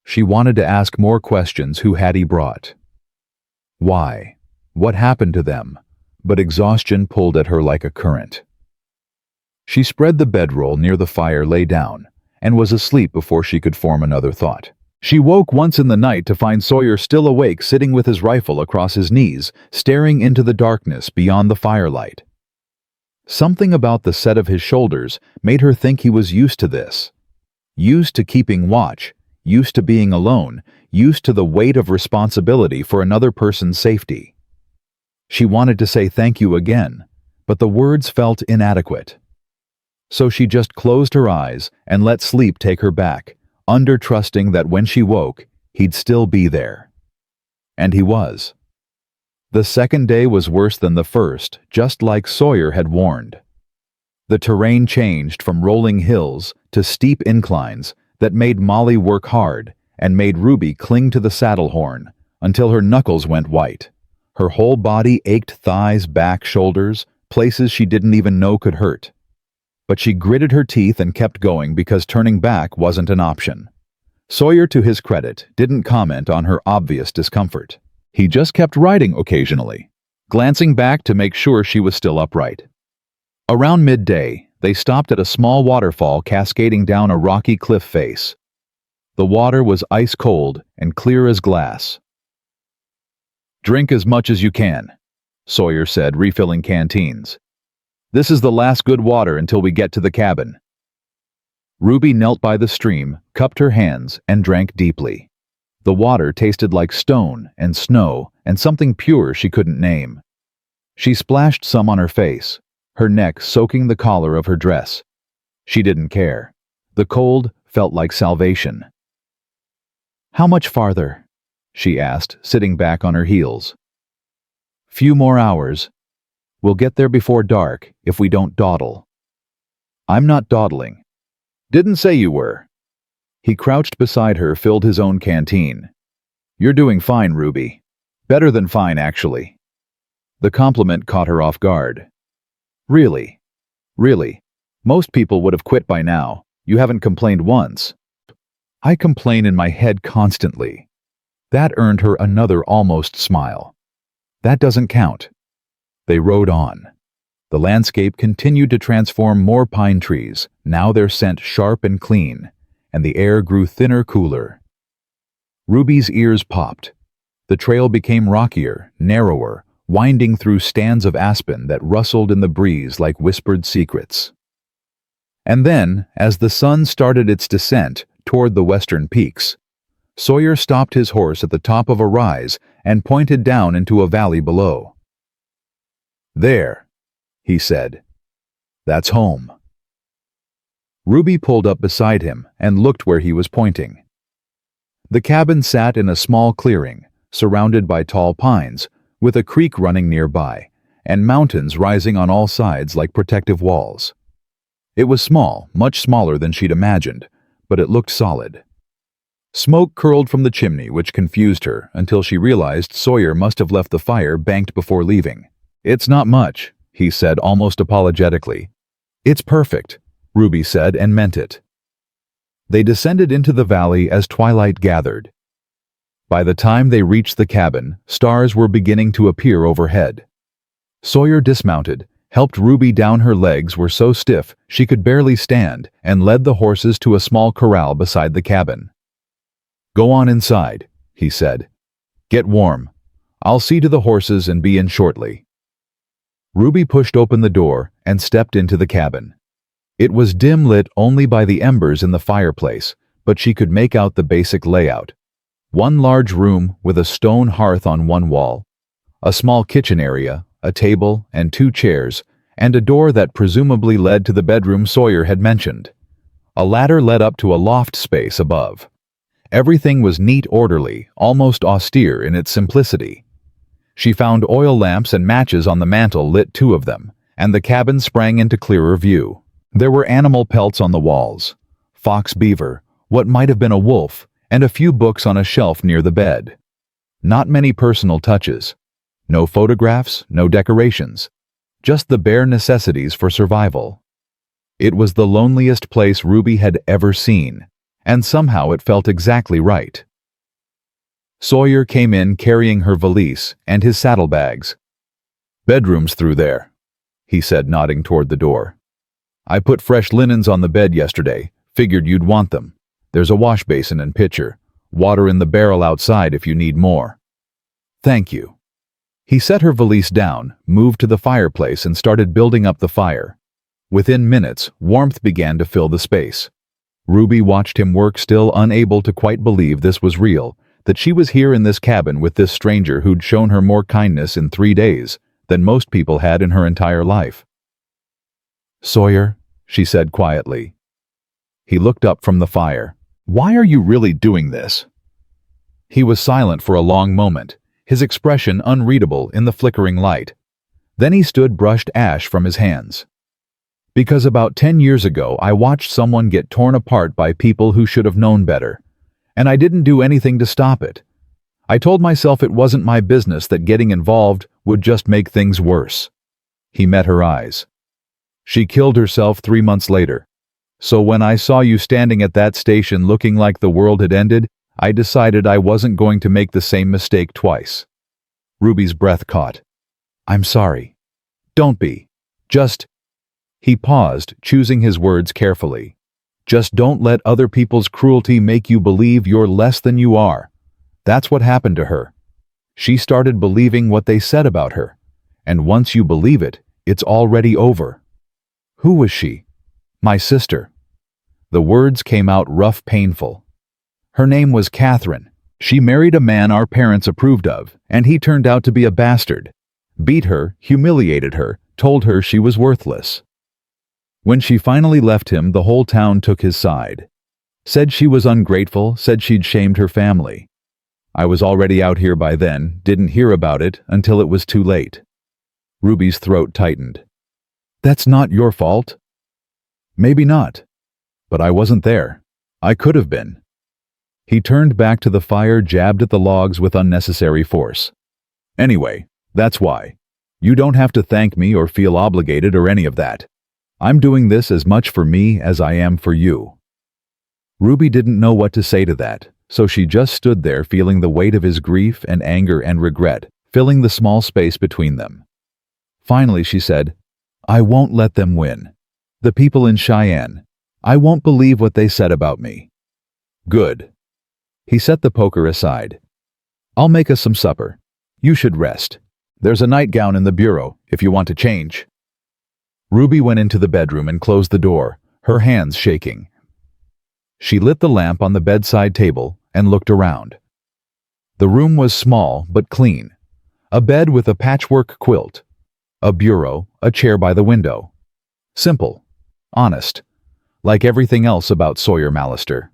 She wanted to ask more questions. Who had he brought? Why? What happened to them? But exhaustion pulled at her like a current. She spread the bedroll near the fire, lay down, and was asleep before she could form another thought. She woke once in the night to find Sawyer still awake, sitting with his rifle across his knees, staring into the darkness beyond the firelight. Something about the set of his shoulders made her think he was used to this. Used to keeping watch, used to being alone, used to the weight of responsibility for another person's safety. She wanted to say thank you again, but the words felt inadequate. So she just closed her eyes and let sleep take her back, trusting that when she woke, he'd still be there. And he was. The second day was worse than the first, just like Sawyer had warned. The terrain changed from rolling hills to steep inclines that made Molly work hard and made Ruby cling to the saddle horn until her knuckles went white. Her whole body ached, thighs, back, shoulders, places she didn't even know could hurt. But she gritted her teeth and kept going because turning back wasn't an option. Sawyer, to his credit, didn't comment on her obvious discomfort. He just kept riding occasionally, glancing back to make sure she was still upright. Around midday, they stopped at a small waterfall cascading down a rocky cliff face. The water was ice cold and clear as glass. "Drink as much as you can," Sawyer said, refilling canteens. "This is the last good water until we get to the cabin." Ruby knelt by the stream, cupped her hands, and drank deeply. The water tasted like stone and snow and something pure she couldn't name. She splashed some on her face, her neck soaking the collar of her dress. She didn't care. The cold felt like salvation. "How much farther?" she asked, sitting back on her heels. "Few more hours. We'll get there before dark if we don't dawdle." "I'm not dawdling." "Didn't say you were." He crouched beside her, filled his own canteen. "You're doing fine, Ruby. Better than fine, actually." The compliment caught her off guard. "Really? Really? Most people would have quit by now. You haven't complained once." "I complain in my head constantly." That earned her another almost smile. "That doesn't count." They rode on. The landscape continued to transform. More pine trees, now their scent sharp and clean, and the air grew thinner, cooler. Ruby's ears popped. The trail became rockier, narrower, winding through stands of aspen that rustled in the breeze like whispered secrets. And then, as the sun started its descent toward the western peaks, Sawyer stopped his horse at the top of a rise and pointed down into a valley below. "There," he said. "That's home." Ruby pulled up beside him and looked where he was pointing. The cabin sat in a small clearing, surrounded by tall pines, with a creek running nearby, and mountains rising on all sides like protective walls. It was small, much smaller than she'd imagined, but it looked solid. Smoke curled from the chimney, which confused her until she realized Sawyer must have left the fire banked before leaving. "It's not much," he said almost apologetically. "It's perfect," Ruby said, and meant it. They descended into the valley as twilight gathered. By the time they reached the cabin, stars were beginning to appear overhead. Sawyer dismounted, helped Ruby down. Her legs were so stiff she could barely stand, and led the horses to a small corral beside the cabin. "Go on inside," he said. "Get warm. I'll see to the horses and be in shortly." Ruby pushed open the door and stepped into the cabin. It was dim lit only by the embers in the fireplace, but she could make out the basic layout. One large room with a stone hearth on one wall, a small kitchen area, a table and 2 chairs, and a door that presumably led to the bedroom Sawyer had mentioned. A ladder led up to a loft space above. Everything was neat, orderly, almost austere in its simplicity. She found oil lamps and matches on the mantel, lit 2 of them, and the cabin sprang into clearer view. There were animal pelts on the walls, fox, beaver, what might have been a wolf, and a few books on a shelf near the bed. Not many personal touches. No photographs, no decorations. Just the bare necessities for survival. It was the loneliest place Ruby had ever seen, and somehow it felt exactly right. Sawyer came in carrying her valise and his saddlebags. "Bedroom's through there," he said, nodding toward the door. "I put fresh linens on the bed yesterday, figured you'd want them. There's a wash basin and pitcher, water in the barrel outside if you need more." "Thank you." He set her valise down, moved to the fireplace and started building up the fire. Within minutes, warmth began to fill the space. Ruby watched him work, still unable to quite believe this was real, that she was here in this cabin with this stranger who'd shown her more kindness in 3 days than most people had in her entire life. "Sawyer," she said quietly. He looked up from the fire. "Why are you really doing this?" He was silent for a long moment, his expression unreadable in the flickering light. Then he stood, brushed ash from his hands. "Because about 10 years ago I watched someone get torn apart by people who should have known better, and I didn't do anything to stop it. I told myself it wasn't my business, that getting involved would just make things worse." He met her eyes. "She killed herself 3 months later. So when I saw you standing at that station looking like the world had ended, I decided I wasn't going to make the same mistake twice." Ruby's breath caught. "I'm sorry." "Don't be. Just—" He paused, choosing his words carefully. "Just don't let other people's cruelty make you believe you're less than you are. That's what happened to her. She started believing what they said about her. And once you believe it, it's already over." "Who was she?" "My sister." The words came out rough, painful. "Her name was Catherine. She married a man our parents approved of, and he turned out to be a bastard. Beat her, humiliated her, told her she was worthless. When she finally left him, the whole town took his side. Said she was ungrateful, said she'd shamed her family. I was already out here by then, didn't hear about it until it was too late." Ruby's throat tightened. "That's not your fault." "Maybe not. But I wasn't there. I could have been." He turned back to the fire, jabbed at the logs with unnecessary force. "Anyway, that's why. You don't have to thank me or feel obligated or any of that. I'm doing this as much for me as I am for you." Ruby didn't know what to say to that, so she just stood there, feeling the weight of his grief and anger and regret, filling the small space between them. Finally she said, "I won't let them win. The people in Cheyenne. I won't believe what they said about me." "Good." He set the poker aside. "I'll make us some supper. You should rest. There's a nightgown in the bureau if you want to change." Ruby went into the bedroom and closed the door, her hands shaking. She lit the lamp on the bedside table and looked around. The room was small but clean. A bed with a patchwork quilt. A bureau, a chair by the window. Simple. Honest. Like everything else about Sawyer Mallister.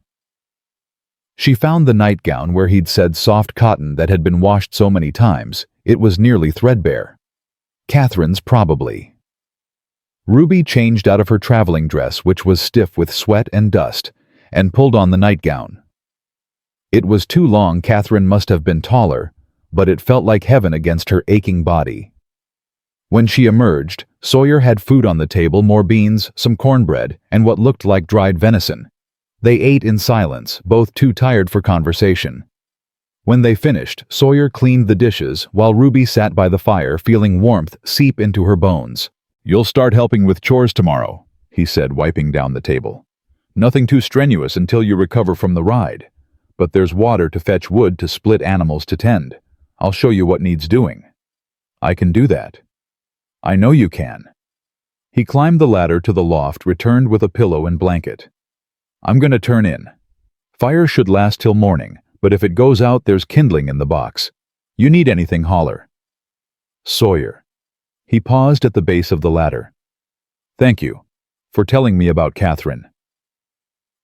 She found the nightgown where he'd said soft cotton that had been washed so many times, it was nearly threadbare. Catherine's, probably. Ruby changed out of her traveling dress, which was stiff with sweat and dust, and pulled on the nightgown. It was too long. Catherine must have been taller, but it felt like heaven against her aching body. When she emerged, Sawyer had food on the table, more beans, some cornbread, and what looked like dried venison. They ate in silence, both too tired for conversation. When they finished, Sawyer cleaned the dishes while Ruby sat by the fire, feeling warmth seep into her bones. "You'll start helping with chores tomorrow," he said, wiping down the table. "Nothing too strenuous until you recover from the ride. but there's water to fetch wood to split animals to tend. I'll show you what needs doing." "I can do that." "I know you can." He climbed the ladder to the loft, returned with a pillow and blanket. "I'm gonna turn in. Fire should last till morning, but if it goes out, there's kindling in the box. You need anything, holler." "Sawyer." He paused at the base of the ladder. "Thank you for telling me about Catherine."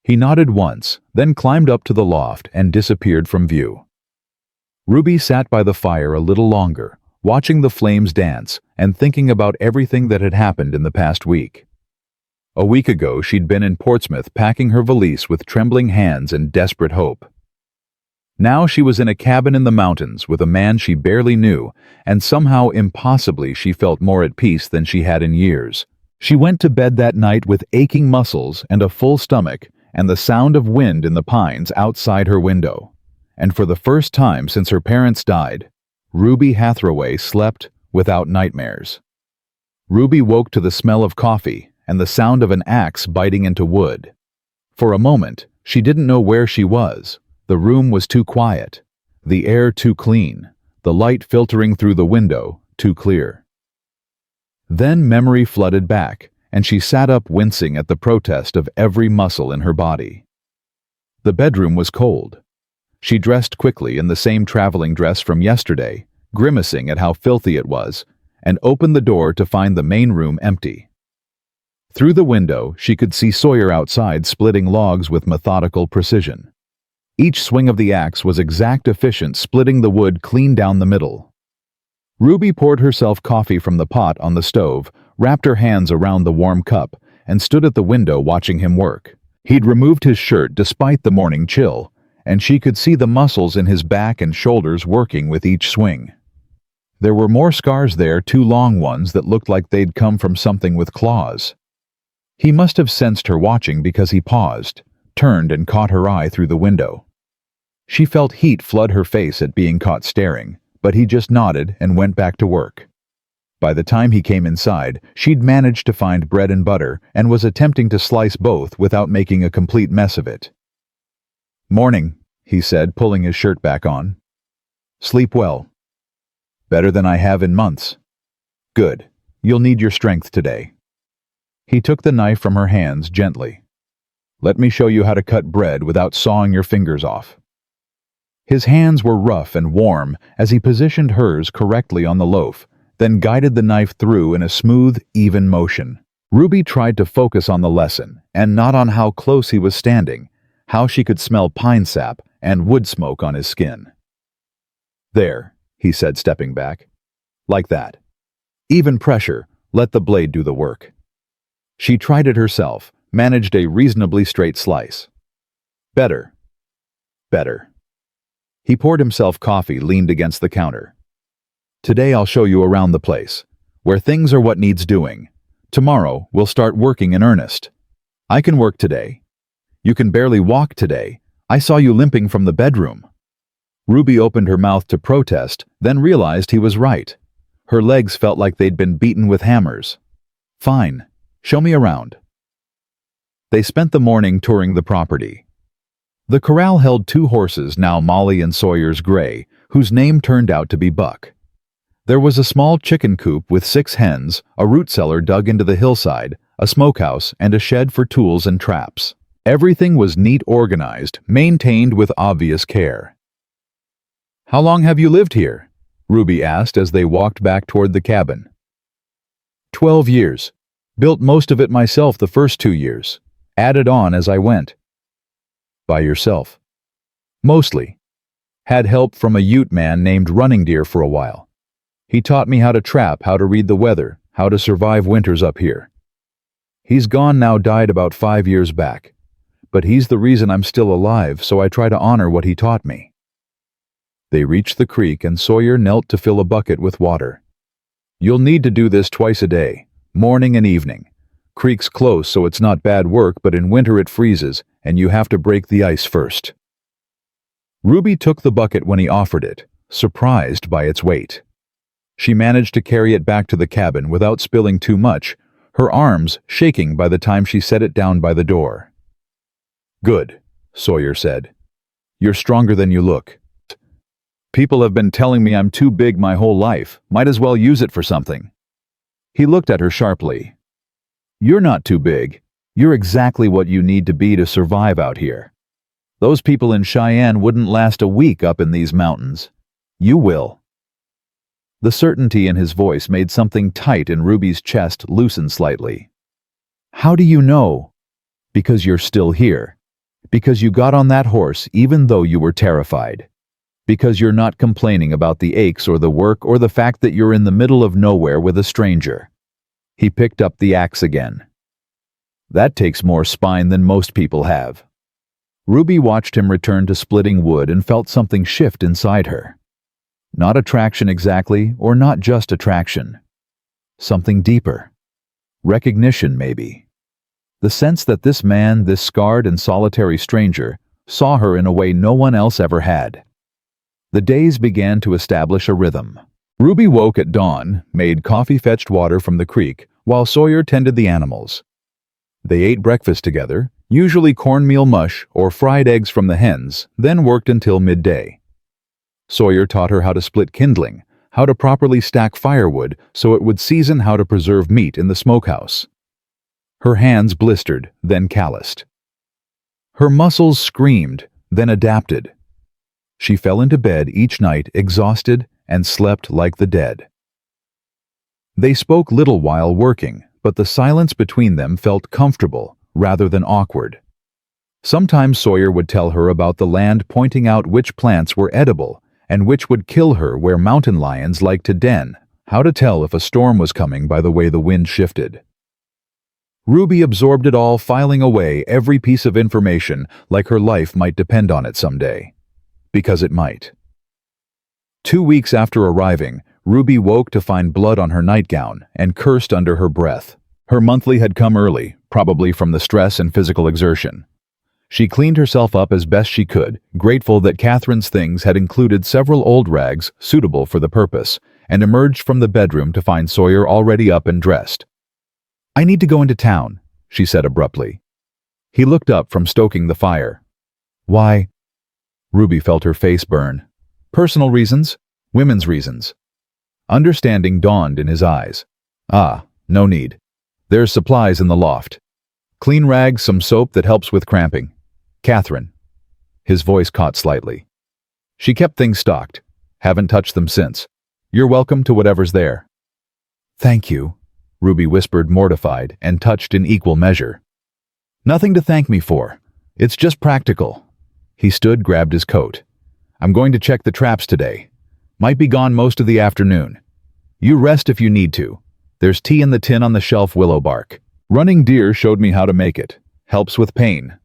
He nodded once, then climbed up to the loft and disappeared from view. Ruby sat by the fire a little longer, watching the flames dance and thinking about everything that had happened in the past week. A week ago, she'd been in Portsmouth packing her valise with trembling hands and desperate hope. Now she was in a cabin in the mountains with a man she barely knew, and somehow impossibly she felt more at peace than she had in years. She went to bed that night with aching muscles and a full stomach and the sound of wind in the pines outside her window. And for the first time since her parents died, Ruby Hatheraway slept without nightmares. Ruby woke to the smell of coffee and the sound of an axe biting into wood. For a moment, she didn't know where she was. The room was too quiet, the air too clean, the light filtering through the window too clear. Then memory flooded back, and she sat up wincing at the protest of every muscle in her body. The bedroom was cold. She dressed quickly in the same traveling dress from yesterday, grimacing at how filthy it was, and opened the door to find the main room empty. Through the window, she could see Sawyer outside splitting logs with methodical precision. Each swing of the axe was exact, efficient, splitting the wood clean down the middle. Ruby poured herself coffee from the pot on the stove, wrapped her hands around the warm cup, and stood at the window watching him work. He'd removed his shirt despite the morning chill, and she could see the muscles in his back and shoulders working with each swing. There were more scars there, 2 long ones that looked like they'd come from something with claws. He must have sensed her watching because he paused, turned and caught her eye through the window. She felt heat flood her face at being caught staring, but he just nodded and went back to work. By the time he came inside, she'd managed to find bread and butter and was attempting to slice both without making a complete mess of it. "Morning," he said, pulling his shirt back on. "Sleep well." "Better than I have in months." "Good. You'll need your strength today." He took the knife from her hands gently. "Let me show you how to cut bread without sawing your fingers off." His hands were rough and warm as he positioned hers correctly on the loaf, then guided the knife through in a smooth, even motion. Ruby tried to focus on the lesson and not on how close he was standing, how she could smell pine sap and wood smoke on his skin. "There," he said, stepping back. "Like that. Even pressure, let the blade do the work." She tried it herself, managed a reasonably straight slice. "Better. Better." He poured himself coffee, leaned against the counter. "Today I'll show you around the place, where things are what needs doing. Tomorrow we'll start working in earnest. I can work today. You can barely walk today. I saw you limping from the bedroom." Ruby opened her mouth to protest, then realized he was right. Her legs felt like they'd been beaten with hammers. "Fine. Show me around." They spent the morning touring the property. The corral held 2 horses, now Molly and Sawyer's Gray, whose name turned out to be Buck. There was a small chicken coop with 6 hens, a root cellar dug into the hillside, a smokehouse, and a shed for tools and traps. Everything was neat, organized, maintained with obvious care. "How long have you lived here?" Ruby asked as they walked back toward the cabin. 12 years. Built most of it myself the first 2 years. Added on as I went." "By yourself?" "Mostly. Had help from a Ute man named Running Deer for a while. He taught me how to trap, how to read the weather, how to survive winters up here. He's gone now, died about 5 years back. But he's the reason I'm still alive, so I try to honor what he taught me." They reached the creek and Sawyer knelt to fill a bucket with water. "You'll need to do this twice a day, morning and evening. Creek's close, so it's not bad work, but in winter it freezes, and you have to break the ice first." Ruby took the bucket when he offered it, surprised by its weight. She managed to carry it back to the cabin without spilling too much, her arms shaking by the time she set it down by the door. "Good," Sawyer said. You're stronger than you look. People have been telling me I'm too big my whole life. Might as well use it for something. He looked at her sharply. You're not too big. You're exactly what you need to be to survive out here. Those people in Cheyenne wouldn't last a week up in these mountains. You will. The certainty in his voice made something tight in Ruby's chest loosen slightly. How do you know? Because you're still here. Because you got on that horse even though you were terrified. Because you're not complaining about the aches or the work or the fact that you're in the middle of nowhere with a stranger. He picked up the axe again. That takes more spine than most people have. Ruby watched him return to splitting wood and felt something shift inside her. Not attraction exactly, or not just attraction. Something deeper. Recognition, maybe. The sense that this man, this scarred and solitary stranger, saw her in a way no one else ever had. The days began to establish a rhythm. Ruby woke at dawn, made coffee, fetched water from the creek, while Sawyer tended the animals. They ate breakfast together, usually cornmeal mush or fried eggs from the hens, then worked until midday. Sawyer taught her how to split kindling, how to properly stack firewood so it would season, how to preserve meat in the smokehouse. Her hands blistered, then calloused. Her muscles screamed, then adapted. She fell into bed each night exhausted and slept like the dead. They spoke little while working, but the silence between them felt comfortable rather than awkward. Sometimes Sawyer would tell her about the land, pointing out which plants were edible and which would kill her, where mountain lions liked to den, how to tell if a storm was coming by the way the wind shifted. Ruby absorbed it all, filing away every piece of information like her life might depend on it someday. Because it might. 2 weeks after arriving, Ruby woke to find blood on her nightgown and cursed under her breath. Her monthly had come early, probably from the stress and physical exertion. She cleaned herself up as best she could, grateful that Catherine's things had included several old rags suitable for the purpose, and emerged from the bedroom to find Sawyer already up and dressed. "I need to go into town," she said abruptly. He looked up from stoking the fire. "Why?" Ruby felt her face burn. "Personal reasons, women's reasons." Understanding dawned in his eyes. "Ah, no need. There's supplies in the loft. Clean rags, some soap that helps with cramping. Catherine." His voice caught slightly. "She kept things stocked. Haven't touched them since. You're welcome to whatever's there." "Thank you," Ruby whispered, mortified and touched in equal measure. "Nothing to thank me for. It's just practical." He stood, grabbed his coat. "I'm going to check the traps today. Might be gone most of the afternoon. You rest if you need to. There's tea in the tin on the shelf, willow bark. Running deer showed me how to make it. Helps with pain."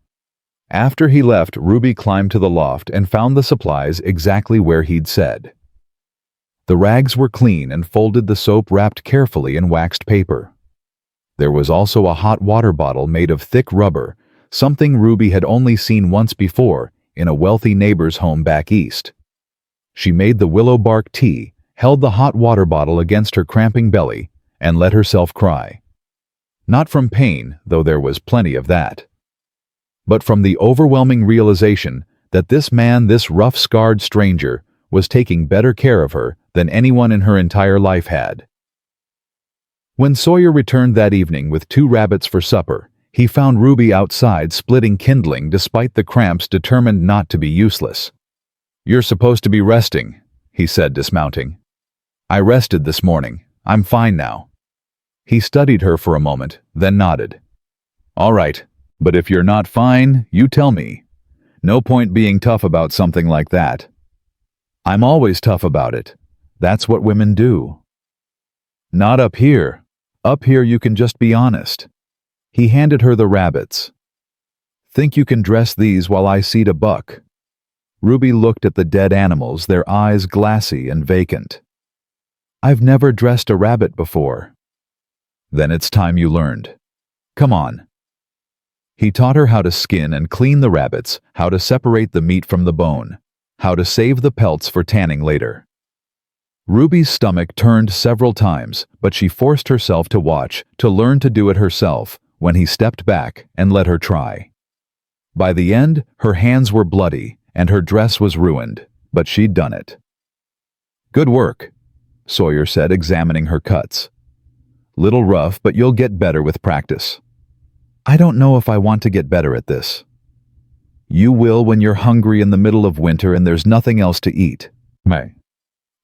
After he left, Ruby climbed to the loft and found the supplies exactly where he'd said. The rags were clean and folded, the soap wrapped carefully in waxed paper. There was also a hot water bottle made of thick rubber, something Ruby had only seen once before in a wealthy neighbor's home back east. She made the willow bark tea, held the hot water bottle against her cramping belly, and let herself cry. Not from pain, though there was plenty of that, but from the overwhelming realization that this man, this rough, scarred stranger, was taking better care of her than anyone in her entire life had. When Sawyer returned that evening with 2 rabbits for supper, he found Ruby outside splitting kindling despite the cramps, determined not to be useless. "You're supposed to be resting," he said, dismounting. "I rested this morning. I'm fine now." He studied her for a moment, then nodded. "All right, but if you're not fine, you tell me. No point being tough about something like that." "I'm always tough about it. That's what women do." "Not up here. Up here you can just be honest." He handed her the rabbits. "Think you can dress these while I seed a buck?" Ruby looked at the dead animals, their eyes glassy and vacant. "I've never dressed a rabbit before." "Then it's time you learned. Come on." He taught her how to skin and clean the rabbits, how to separate the meat from the bone, how to save the pelts for tanning later. Ruby's stomach turned several times, but she forced herself to watch, to learn to do it herself, when he stepped back and let her try. By the end, her hands were bloody, and her dress was ruined, but she'd done it. "Good work," Sawyer said, examining her cuts. "Little rough, but you'll get better with practice." "I don't know if I want to get better at this." "You will when you're hungry in the middle of winter and there's nothing else to eat."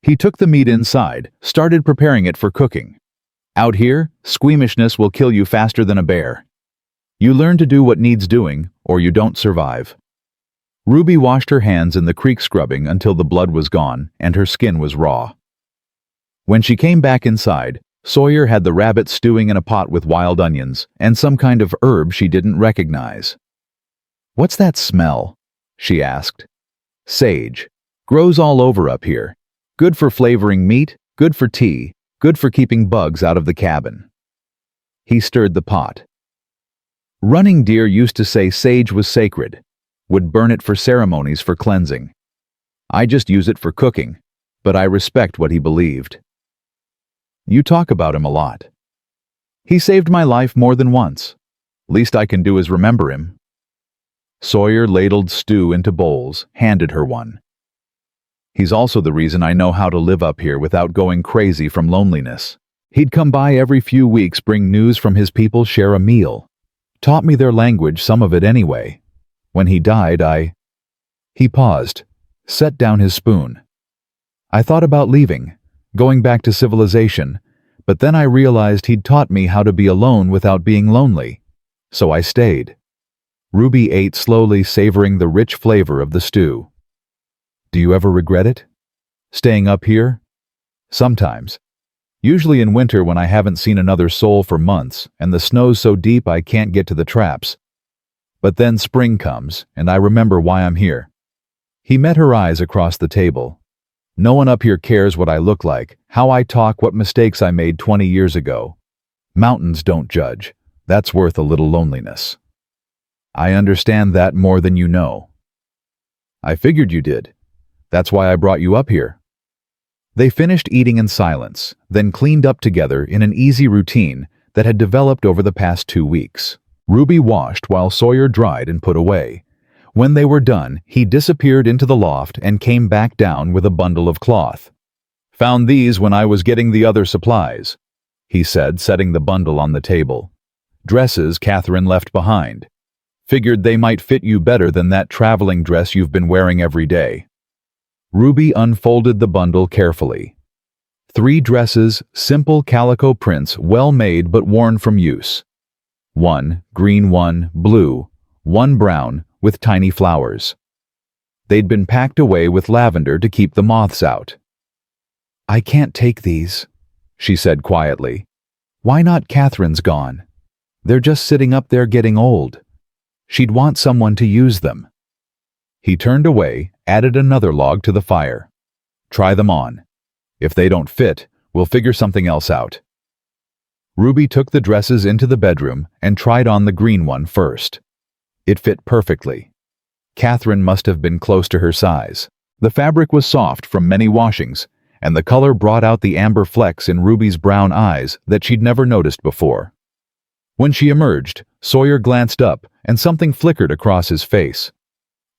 He took the meat inside, started preparing it for cooking. "Out here, squeamishness will kill you faster than a bear. You learn to do what needs doing, or you don't survive." Ruby washed her hands in the creek scrubbing until the blood was gone and her skin was raw. When she came back inside, Sawyer had the rabbit stewing in a pot with wild onions and some kind of herb she didn't recognize. "What's that smell?" she asked. "Sage. Grows all over up here. Good for flavoring meat, good for tea, good for keeping bugs out of the cabin." He stirred the pot. "Running Deer used to say sage was sacred, would burn it for ceremonies for cleansing. I just use it for cooking, but I respect what he believed." "You talk about him a lot." "He saved my life more than once. Least I can do is remember him." Sawyer ladled stew into bowls, handed her one. "He's also the reason I know how to live up here without going crazy from loneliness. He'd come by every few weeks, bring news from his people, share a meal. Taught me their language, some of it anyway. When he died, He paused, set down his spoon. "I thought about leaving, going back to civilization, but then I realized he'd taught me how to be alone without being lonely. So I stayed." Ruby ate slowly, savoring the rich flavor of the stew. "Do you ever regret it? Staying up here?" "Sometimes. Usually in winter when I haven't seen another soul for months and the snow's so deep I can't get to the traps. But then spring comes and I remember why I'm here." He met her eyes across the table. "No one up here cares what I look like, how I talk, what mistakes I made 20 years ago. Mountains don't judge. That's worth a little loneliness." "I understand that more than you know." "I figured you did. That's why I brought you up here." They finished eating in silence, then cleaned up together in an easy routine that had developed over the past 2 weeks. Ruby washed while Sawyer dried and put away. When they were done, he disappeared into the loft and came back down with a bundle of cloth. "Found these when I was getting the other supplies," he said, setting the bundle on the table. "Dresses Catherine left behind. Figured they might fit you better than that traveling dress you've been wearing every day." Ruby unfolded the bundle carefully. 3 dresses, simple calico prints, well made but worn from use. 1 green, 1 blue, 1 brown, with tiny flowers. They'd been packed away with lavender to keep the moths out. "I can't take these," she said quietly. "Why not? Catherine's gone. They're just sitting up there getting old. She'd want someone to use them." He turned away, added another log to the fire. "Try them on. If they don't fit, we'll figure something else out." Ruby took the dresses into the bedroom and tried on the green one first. It fit perfectly. Catherine must have been close to her size. The fabric was soft from many washings, and the color brought out the amber flecks in Ruby's brown eyes that she'd never noticed before. When she emerged, Sawyer glanced up and something flickered across his face.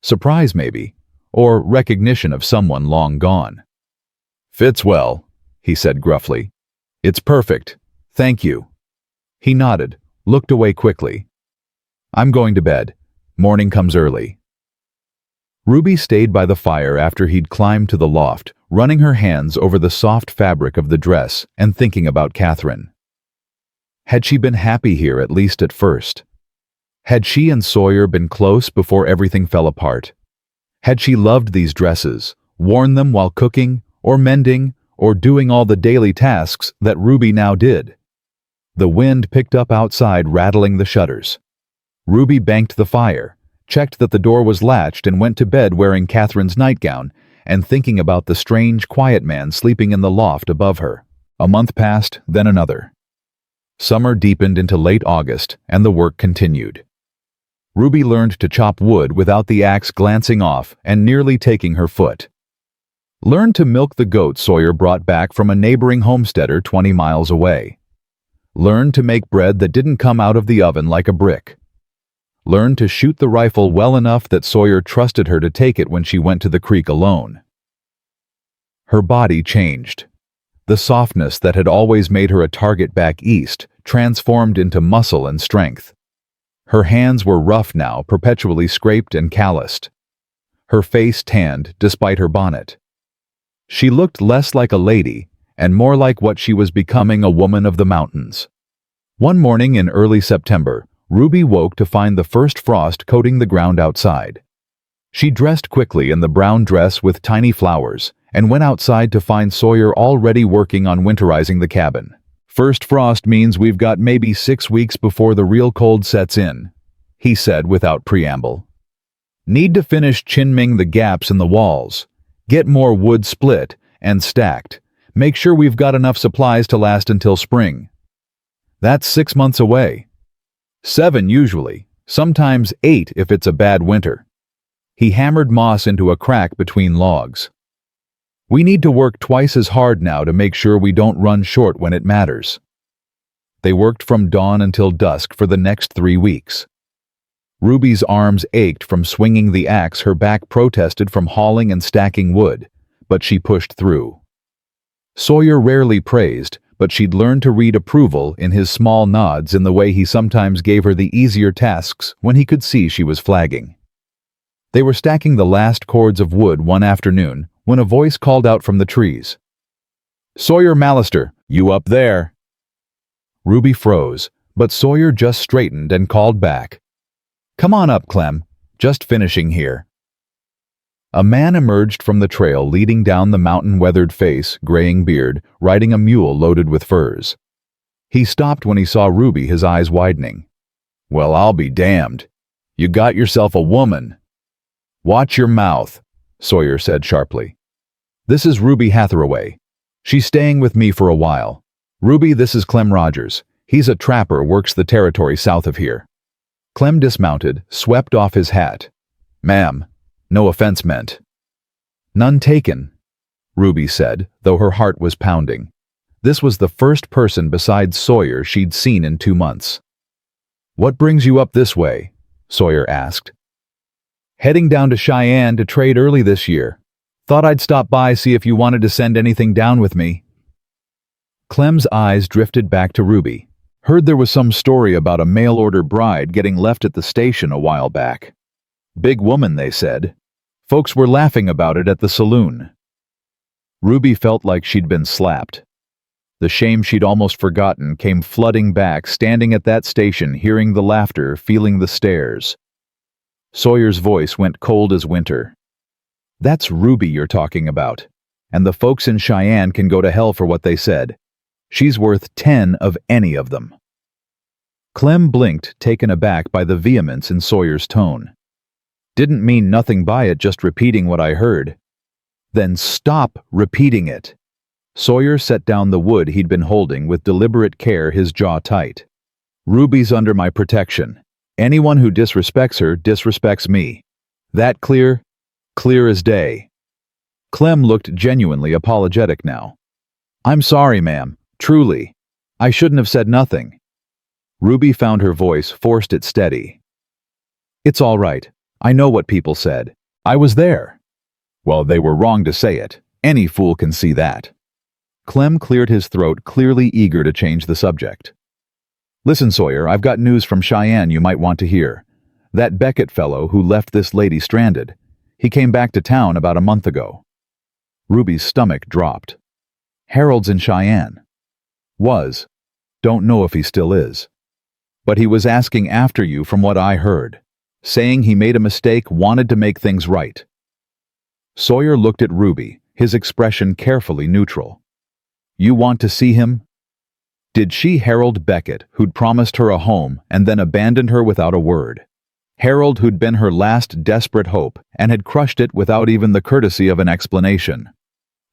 Surprise, maybe, or recognition of someone long gone. "Fits well," he said gruffly. "It's perfect. Thank you." He nodded, looked away quickly. "I'm going to bed. Morning comes early." Ruby stayed by the fire after he'd climbed to the loft, running her hands over the soft fabric of the dress and thinking about Catherine. Had she been happy here, at least at first? Had she and Sawyer been close before everything fell apart? Had she loved these dresses, worn them while cooking, or mending, or doing all the daily tasks that Ruby now did? The wind picked up outside, rattling the shutters. Ruby banked the fire, checked that the door was latched, and went to bed wearing Catherine's nightgown and thinking about the strange, quiet man sleeping in the loft above her. A month passed, then another. Summer deepened into late August, and the work continued. Ruby learned to chop wood without the axe glancing off and nearly taking her foot. Learned to milk the goat Sawyer brought back from a neighboring homesteader 20 miles away. Learned to make bread that didn't come out of the oven like a brick. learned to shoot the rifle well enough that Sawyer trusted her to take it when she went to the creek alone. Her body changed. The softness that had always made her a target back east transformed into muscle and strength. Her hands were rough now, perpetually scraped and calloused. Her face tanned despite her bonnet. She looked less like a lady and more like what she was becoming, a woman of the mountains. One morning in early September, Ruby woke to find the first frost coating the ground outside. She dressed quickly in the brown dress with tiny flowers and went outside to find Sawyer already working on winterizing the cabin. "First frost means we've got maybe 6 weeks before the real cold sets in," he said without preamble. "Need to finish chinming the gaps in the walls, get more wood split and stacked, make sure we've got enough supplies to last until spring. That's 6 months away. 7 usually, sometimes 8 if it's a bad winter." He hammered moss into a crack between logs. "We need to work twice as hard now to make sure we don't run short when it matters." They worked from dawn until dusk for the next 3 weeks. Ruby's arms ached from swinging the axe, her back protested from hauling and stacking wood, but she pushed through. Sawyer rarely praised, but she'd learned to read approval in his small nods, in the way he sometimes gave her the easier tasks when he could see she was flagging. They were stacking the last cords of wood one afternoon when a voice called out from the trees. "Sawyer Mallister, you up there?" Ruby froze, but Sawyer just straightened and called back, "Come on up, Clem. Just finishing here." A man emerged from the trail leading down the mountain-weathered face, graying beard, riding a mule loaded with furs. He stopped when he saw Ruby, his eyes widening. "Well, I'll be damned. You got yourself a woman." "Watch your mouth," Sawyer said sharply. "This is Ruby Hatheraway. She's staying with me for a while. Ruby, this is Clem Rogers. He's a trapper, works the territory south of here." Clem dismounted, swept off his hat. "Ma'am, no offense meant." "None taken," Ruby said, though her heart was pounding. This was the first person besides Sawyer she'd seen in 2 months. "What brings you up this way?" Sawyer asked. "Heading down to Cheyenne to trade early this year. Thought I'd stop by, see if you wanted to send anything down with me." Clem's eyes drifted back to Ruby. "Heard there was some story about a mail-order bride getting left at the station a while back. Big woman, they said. Folks were laughing about it at the saloon." Ruby felt like she'd been slapped. The shame she'd almost forgotten came flooding back, standing at that station, hearing the laughter, feeling the stares. Sawyer's voice went cold as winter. "That's Ruby you're talking about, and the folks in Cheyenne can go to hell for what they said. She's worth 10 of any of them." Clem blinked, taken aback by the vehemence in Sawyer's tone. "Didn't mean nothing by it, just repeating what I heard." "Then stop repeating it." Sawyer set down the wood he'd been holding with deliberate care, his jaw tight. "Ruby's under my protection. Anyone who disrespects her disrespects me. That clear? Clear as day." Clem looked genuinely apologetic now. "I'm sorry, ma'am. Truly. I shouldn't have said nothing." Ruby found her voice, forced it steady. "It's all right. I know what people said. I was there." "Well, they were wrong to say it. Any fool can see that." Clem cleared his throat, clearly eager to change the subject. "Listen, Sawyer, I've got news from Cheyenne you might want to hear. That Beckett fellow who left this lady stranded, he came back to town about a month ago." Ruby's stomach dropped. "Harold's in Cheyenne." "Was. Don't know if he still is. But he was asking after you from what I heard. Saying he made a mistake, wanted to make things right." Sawyer looked at Ruby, his expression carefully neutral. "You want to see him?" Did she Harold Beckett, who'd promised her a home and then abandoned her without a word? Harold, who'd been her last desperate hope and had crushed it without even the courtesy of an explanation.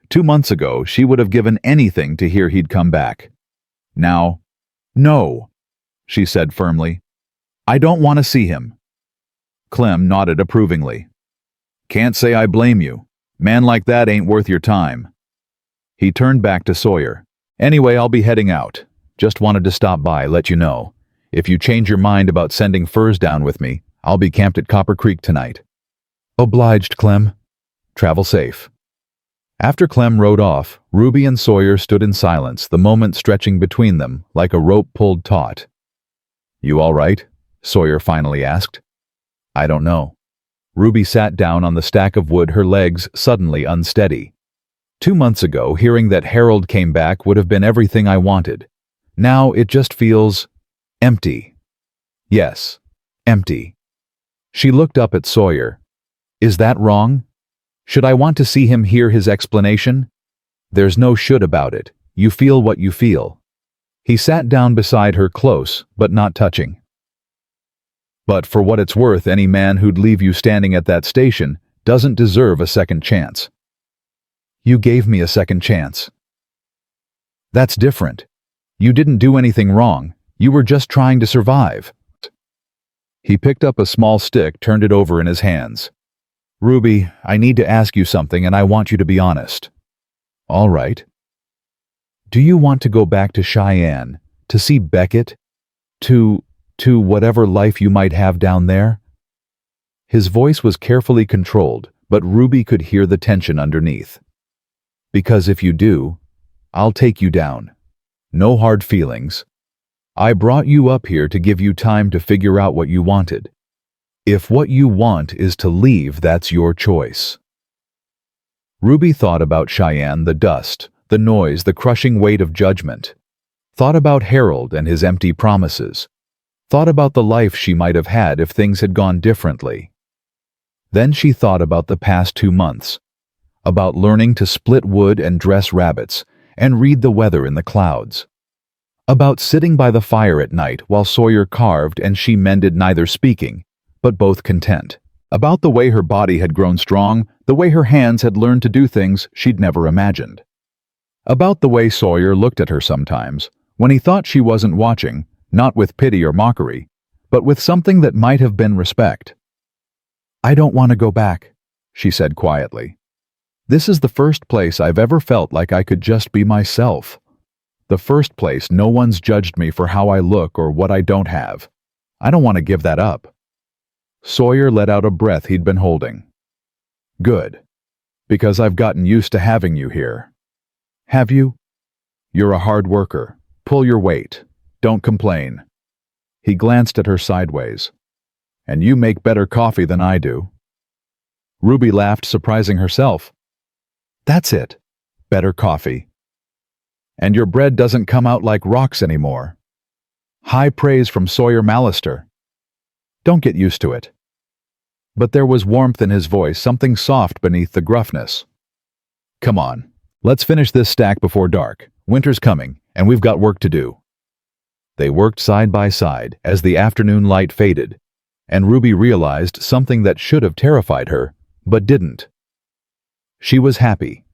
2 months ago, she would have given anything to hear he'd come back. Now, "No," she said firmly. "I don't want to see him." Clem nodded approvingly. "Can't say I blame you. Man like that ain't worth your time." He turned back to Sawyer. "Anyway, I'll be heading out. Just wanted to stop by, let you know. If you change your mind about sending furs down with me, I'll be camped at Copper Creek tonight." "Obliged, Clem. Travel safe." After Clem rode off, Ruby and Sawyer stood in silence, the moment stretching between them like a rope pulled taut. "You all right?" Sawyer finally asked. "I don't know." Ruby sat down on the stack of wood, her legs suddenly unsteady. 2 months ago, hearing that Harold came back would have been everything I wanted. Now it just feels empty. Yes, empty. She looked up at Sawyer. "Is that wrong? Should I want to see him hear his explanation?" "There's no should about it. You feel what you feel." He sat down beside her, close, but not touching. "But for what it's worth, any man who'd leave you standing at that station doesn't deserve a second chance." "You gave me a second chance." "That's different. You didn't do anything wrong. You were just trying to survive." He picked up a small stick, turned it over in his hands. "Ruby, I need to ask you something, and I want you to be honest." "All right." "Do you want to go back to Cheyenne, to see Beckett, to whatever life you might have down there?" His voice was carefully controlled, but Ruby could hear the tension underneath. "Because if you do, I'll take you down. No hard feelings. I brought you up here to give you time to figure out what you wanted. If what you want is to leave, that's your choice." Ruby thought about Cheyenne, the dust, the noise, the crushing weight of judgment. Thought about Harold and his empty promises. Thought about the life she might have had if things had gone differently. Then she thought about the past 2 months, about learning to split wood and dress rabbits and read the weather in the clouds, about sitting by the fire at night while Sawyer carved and she mended, neither speaking, but both content, about the way her body had grown strong, the way her hands had learned to do things she'd never imagined, about the way Sawyer looked at her sometimes, when he thought she wasn't watching, not with pity or mockery, but with something that might have been respect. "I don't want to go back," she said quietly. "This is the first place I've ever felt like I could just be myself. The first place no one's judged me for how I look or what I don't have. I don't want to give that up." Sawyer let out a breath he'd been holding. "Good. Because I've gotten used to having you here." "Have you?" "You're a hard worker. Pull your weight. Don't complain." He glanced at her sideways. "And you make better coffee than I do." Ruby laughed, surprising herself. "That's it. Better coffee. And your bread doesn't come out like rocks anymore." High praise from Sawyer Mallister. "Don't get used to it." But there was warmth in his voice, something soft beneath the gruffness. "Come on. Let's finish this stack before dark. Winter's coming, and we've got work to do." They worked side by side as the afternoon light faded, and Ruby realized something that should have terrified her, but didn't. She was happy.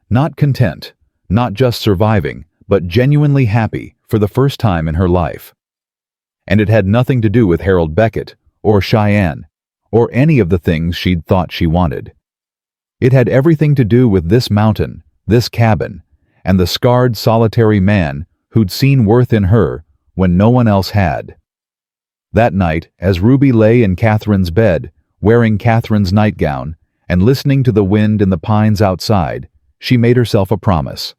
Not content, not just surviving, but genuinely happy for the first time in her life. And it had nothing to do with Harold Beckett, or Cheyenne, or any of the things she'd thought she wanted. It had everything to do with this mountain, this cabin, and the scarred, solitary man who'd seen worth in her when no one else had. That night, as Ruby lay in Catherine's bed, wearing Catherine's nightgown, and listening to the wind in the pines outside, she made herself a promise.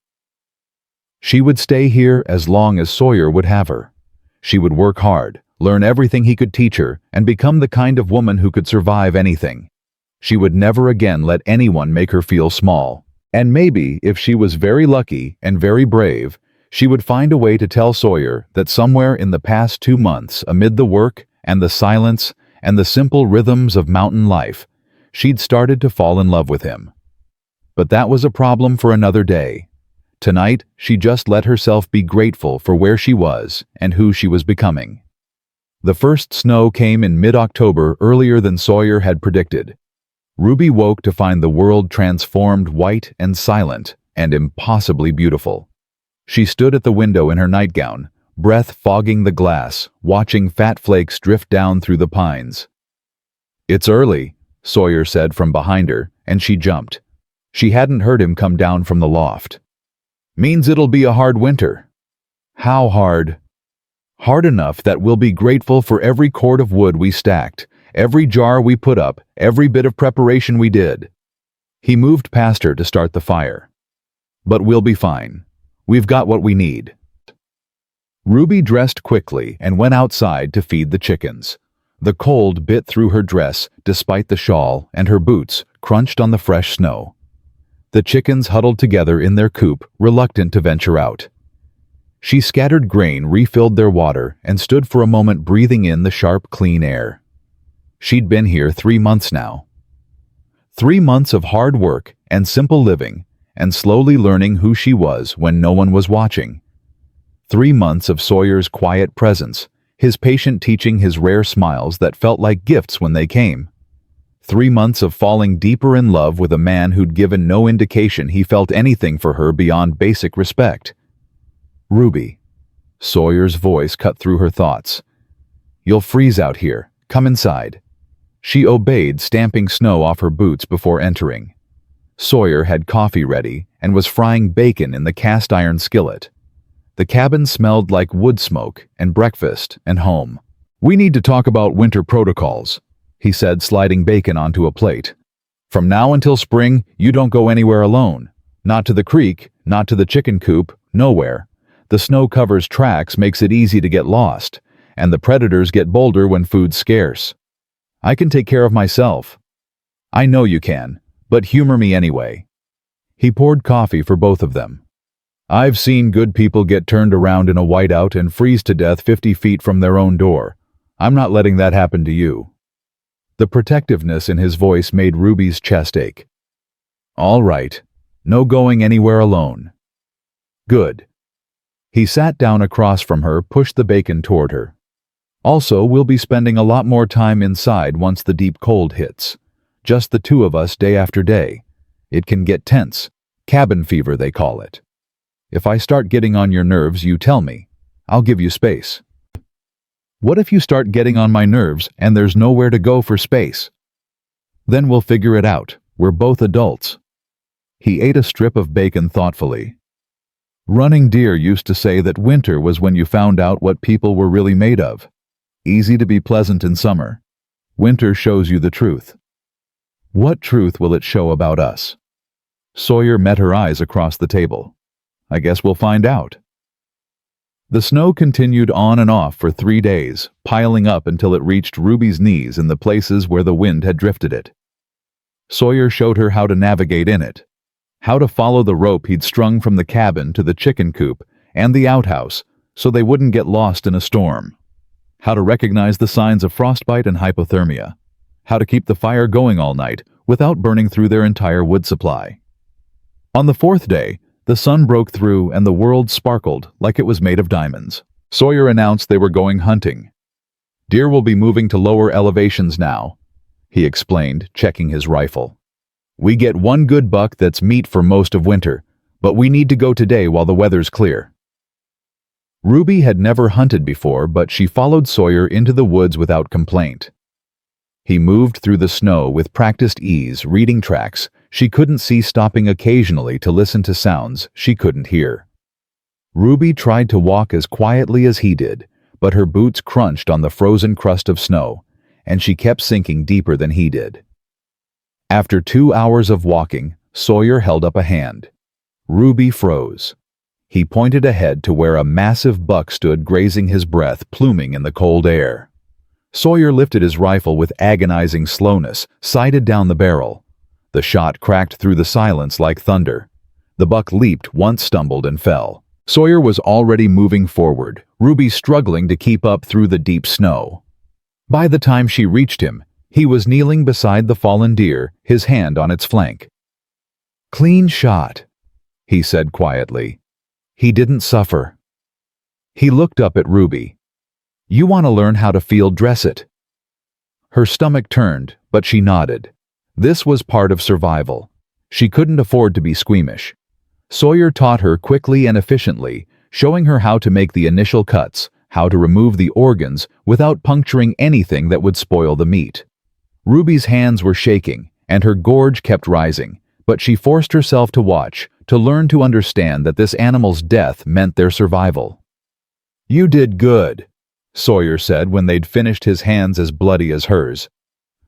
She would stay here as long as Sawyer would have her. She would work hard, learn everything he could teach her, and become the kind of woman who could survive anything. She would never again let anyone make her feel small. And maybe, if she was very lucky and very brave, she would find a way to tell Sawyer that somewhere in the past 2 months, amid the work and the silence and the simple rhythms of mountain life, she'd started to fall in love with him. But that was a problem for another day. Tonight, she just let herself be grateful for where she was and who she was becoming. The first snow came in mid-October, earlier than Sawyer had predicted. Ruby woke to find the world transformed, white and silent and impossibly beautiful. She stood at the window in her nightgown, breath fogging the glass, watching fat flakes drift down through the pines. "It's early," Sawyer said from behind her, and she jumped. She hadn't heard him come down from the loft. "Means it'll be a hard winter." "How hard?" Hard enough that we'll be grateful for every cord of wood we stacked, every jar we put up, every bit of preparation we did. He moved past her to start the fire. But we'll be fine. We've got what we need. Ruby dressed quickly and went outside to feed the chickens. The cold bit through her dress despite the shawl, and her boots crunched on the fresh snow. The chickens huddled together in their coop, reluctant to venture out. She scattered grain, refilled their water, and stood for a moment breathing in the sharp, clean air. She'd been here 3 months now. 3 months of hard work and simple living, and slowly learning who she was when no one was watching. 3 months of Sawyer's quiet presence, his patient teaching, his rare smiles that felt like gifts when they came. 3 months of falling deeper in love with a man who'd given no indication he felt anything for her beyond basic respect. "Ruby," Sawyer's voice cut through her thoughts. "You'll freeze out here. Come inside." She obeyed, stamping snow off her boots before entering. Sawyer had coffee ready and was frying bacon in the cast-iron skillet. The cabin smelled like wood smoke and breakfast and home. "We need to talk about winter protocols," he said, sliding bacon onto a plate. "From now until spring, you don't go anywhere alone. Not to the creek, not to the chicken coop, nowhere. The snow covers tracks, makes it easy to get lost, and the predators get bolder when food's scarce. I can take care of myself." "I know you can, but humor me anyway." He poured coffee for both of them. "I've seen good people get turned around in a whiteout and freeze to death 50 feet from their own door. I'm not letting that happen to you." The protectiveness in his voice made Ruby's chest ache. "All right. No going anywhere alone." "Good." He sat down across from her, pushed the bacon toward her. "Also, we'll be spending a lot more time inside once the deep cold hits. Just the two of us day after day. It can get tense. Cabin fever, they call it. If I start getting on your nerves, you tell me. I'll give you space." "What if you start getting on my nerves and there's nowhere to go for space?" "Then we'll figure it out. We're both adults." He ate a strip of bacon thoughtfully. Running Deer used to say that winter was when you found out what people were really made of. Easy to be pleasant in summer. Winter shows you the truth. What truth will it show about us? Sawyer met her eyes across the table. "I guess we'll find out." The snow continued on and off for 3 days, piling up until it reached Ruby's knees in the places where the wind had drifted it. Sawyer showed her how to navigate in it, how to follow the rope he'd strung from the cabin to the chicken coop and the outhouse so they wouldn't get lost in a storm, how to recognize the signs of frostbite and hypothermia, how to keep the fire going all night without burning through their entire wood supply. On the 4th day, the sun broke through and the world sparkled like it was made of diamonds. Sawyer announced they were going hunting. "Deer will be moving to lower elevations now," he explained, checking his rifle. "We get one good buck that's meat for most of winter, but we need to go today while the weather's clear." Ruby had never hunted before, but she followed Sawyer into the woods without complaint. He moved through the snow with practiced ease, reading tracks she couldn't see, stopping occasionally to listen to sounds she couldn't hear. Ruby tried to walk as quietly as he did, but her boots crunched on the frozen crust of snow, and she kept sinking deeper than he did. After 2 hours of walking, Sawyer held up a hand. Ruby froze. He pointed ahead to where a massive buck stood, grazing his breath, pluming in the cold air. Sawyer lifted his rifle with agonizing slowness, sighted down the barrel. The shot cracked through the silence like thunder. The buck leaped, once stumbled, and fell. Sawyer was already moving forward, Ruby struggling to keep up through the deep snow. By the time she reached him, he was kneeling beside the fallen deer, his hand on its flank. "Clean shot," he said quietly. "He didn't suffer." He looked up at Ruby. "You want to learn how to field dress it?" Her stomach turned, but she nodded. This was part of survival. She couldn't afford to be squeamish. Sawyer taught her quickly and efficiently, showing her how to make the initial cuts, how to remove the organs without puncturing anything that would spoil the meat. Ruby's hands were shaking, and her gorge kept rising, but she forced herself to watch, to learn to understand that this animal's death meant their survival. "You did good," Sawyer said when they'd finished, his hands as bloody as hers.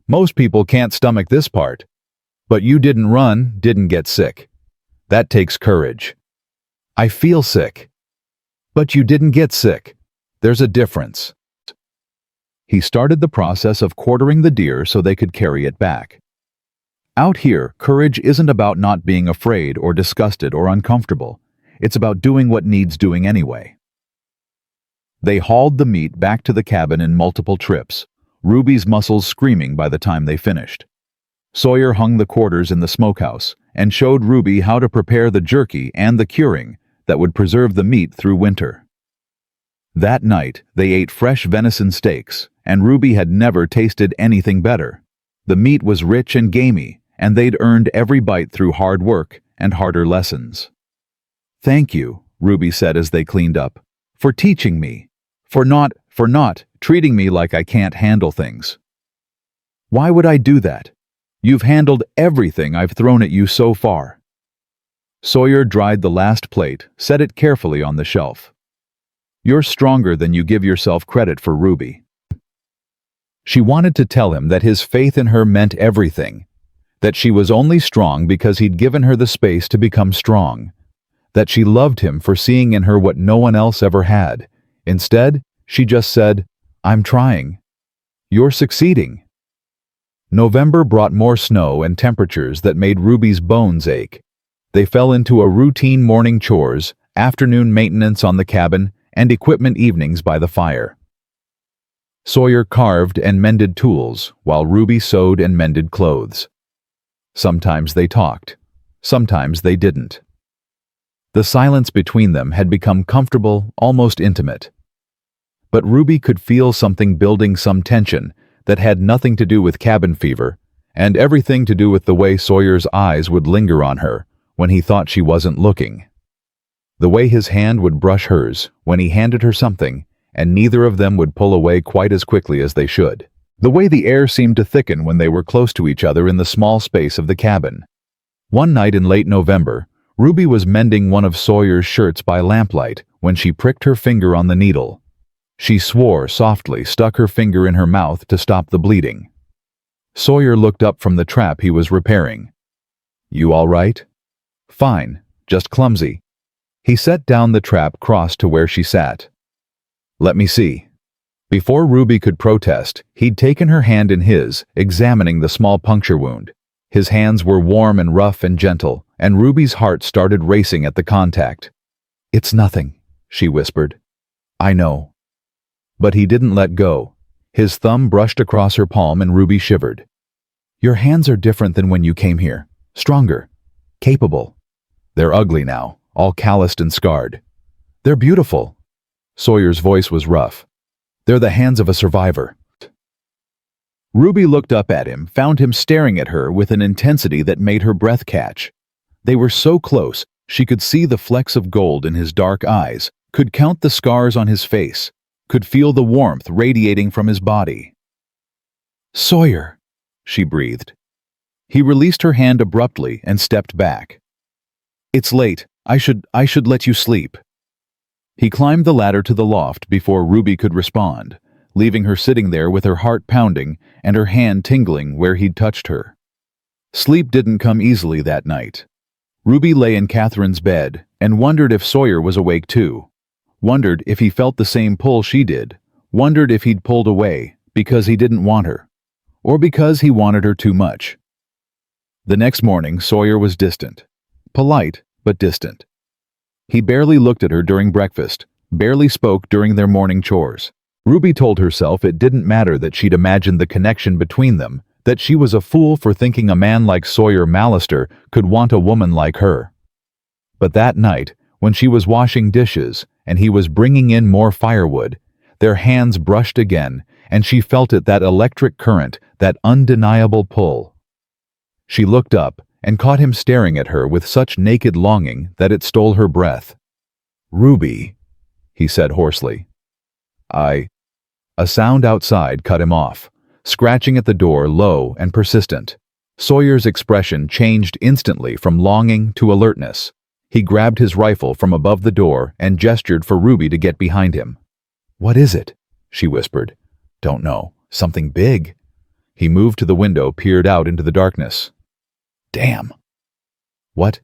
"Most people can't stomach this part. But you didn't run, didn't get sick. That takes courage." "I feel sick." "But you didn't get sick. There's a difference." He started the process of quartering the deer so they could carry it back. Out here, courage isn't about not being afraid or disgusted or uncomfortable. It's about doing what needs doing anyway. They hauled the meat back to the cabin in multiple trips, Ruby's muscles screaming by the time they finished. Sawyer hung the quarters in the smokehouse and showed Ruby how to prepare the jerky and the curing that would preserve the meat through winter. That night, they ate fresh venison steaks, and Ruby had never tasted anything better. The meat was rich and gamey, and they'd earned every bite through hard work and harder lessons. "Thank you," Ruby said as they cleaned up, "for teaching me, for not treating me like I can't handle things." "Why would I do that? You've handled everything I've thrown at you so far." Sawyer dried the last plate, set it carefully on the shelf. "You're stronger than you give yourself credit for, Ruby." She wanted to tell him that his faith in her meant everything, that she was only strong because he'd given her the space to become strong, that she loved him for seeing in her what no one else ever had. Instead, she just said, "I'm trying. You're succeeding." November brought more snow and temperatures that made Ruby's bones ache. They fell into a routine morning chores, afternoon maintenance on the cabin, and equipment evenings by the fire. Sawyer carved and mended tools, while Ruby sewed and mended clothes. Sometimes they talked. Sometimes they didn't. The silence between them had become comfortable, almost intimate. But Ruby could feel something building, some tension that had nothing to do with cabin fever, and everything to do with the way Sawyer's eyes would linger on her when he thought she wasn't looking. The way his hand would brush hers when he handed her something, and neither of them would pull away quite as quickly as they should. The way the air seemed to thicken when they were close to each other in the small space of the cabin. One night in late November, Ruby was mending one of Sawyer's shirts by lamplight when she pricked her finger on the needle. She swore softly, stuck her finger in her mouth to stop the bleeding. Sawyer looked up from the trap he was repairing. "You all right?" "Fine, just clumsy." He set down the trap cross to where she sat. "Let me see." Before Ruby could protest, he'd taken her hand in his, examining the small puncture wound. His hands were warm and rough and gentle, and Ruby's heart started racing at the contact. "It's nothing," she whispered. "I know." But he didn't let go. His thumb brushed across her palm and Ruby shivered. "Your hands are different than when you came here. Stronger. Capable. They're ugly now, all calloused and scarred." "They're beautiful." Sawyer's voice was rough. "They're the hands of a survivor." Ruby looked up at him, found him staring at her with an intensity that made her breath catch. They were so close, she could see the flecks of gold in his dark eyes, could count the scars on his face, could feel the warmth radiating from his body. "Sawyer," she breathed. He released her hand abruptly and stepped back. "It's late. I should let you sleep." He climbed the ladder to the loft before Ruby could respond, leaving her sitting there with her heart pounding and her hand tingling where he'd touched her. Sleep didn't come easily that night. Ruby lay in Catherine's bed and wondered if Sawyer was awake too. Wondered if he felt the same pull she did. Wondered if he'd pulled away because he didn't want her, or because he wanted her too much. The next morning, Sawyer was distant. Polite, but distant. He barely looked at her during breakfast, barely spoke during their morning chores. Ruby told herself it didn't matter that she'd imagined the connection between them, that she was a fool for thinking a man like Sawyer Mallister could want a woman like her. But that night, when she was washing dishes and he was bringing in more firewood, their hands brushed again, and she felt it, that electric current, that undeniable pull. She looked up and caught him staring at her with such naked longing that it stole her breath. "Ruby," he said hoarsely. A sound outside cut him off, scratching at the door, low and persistent. Sawyer's expression changed instantly from longing to alertness. He grabbed his rifle from above the door and gestured for Ruby to get behind him. "What is it?" she whispered. Don't know. Something big. He moved to the window, peered out into the darkness. Damn. What?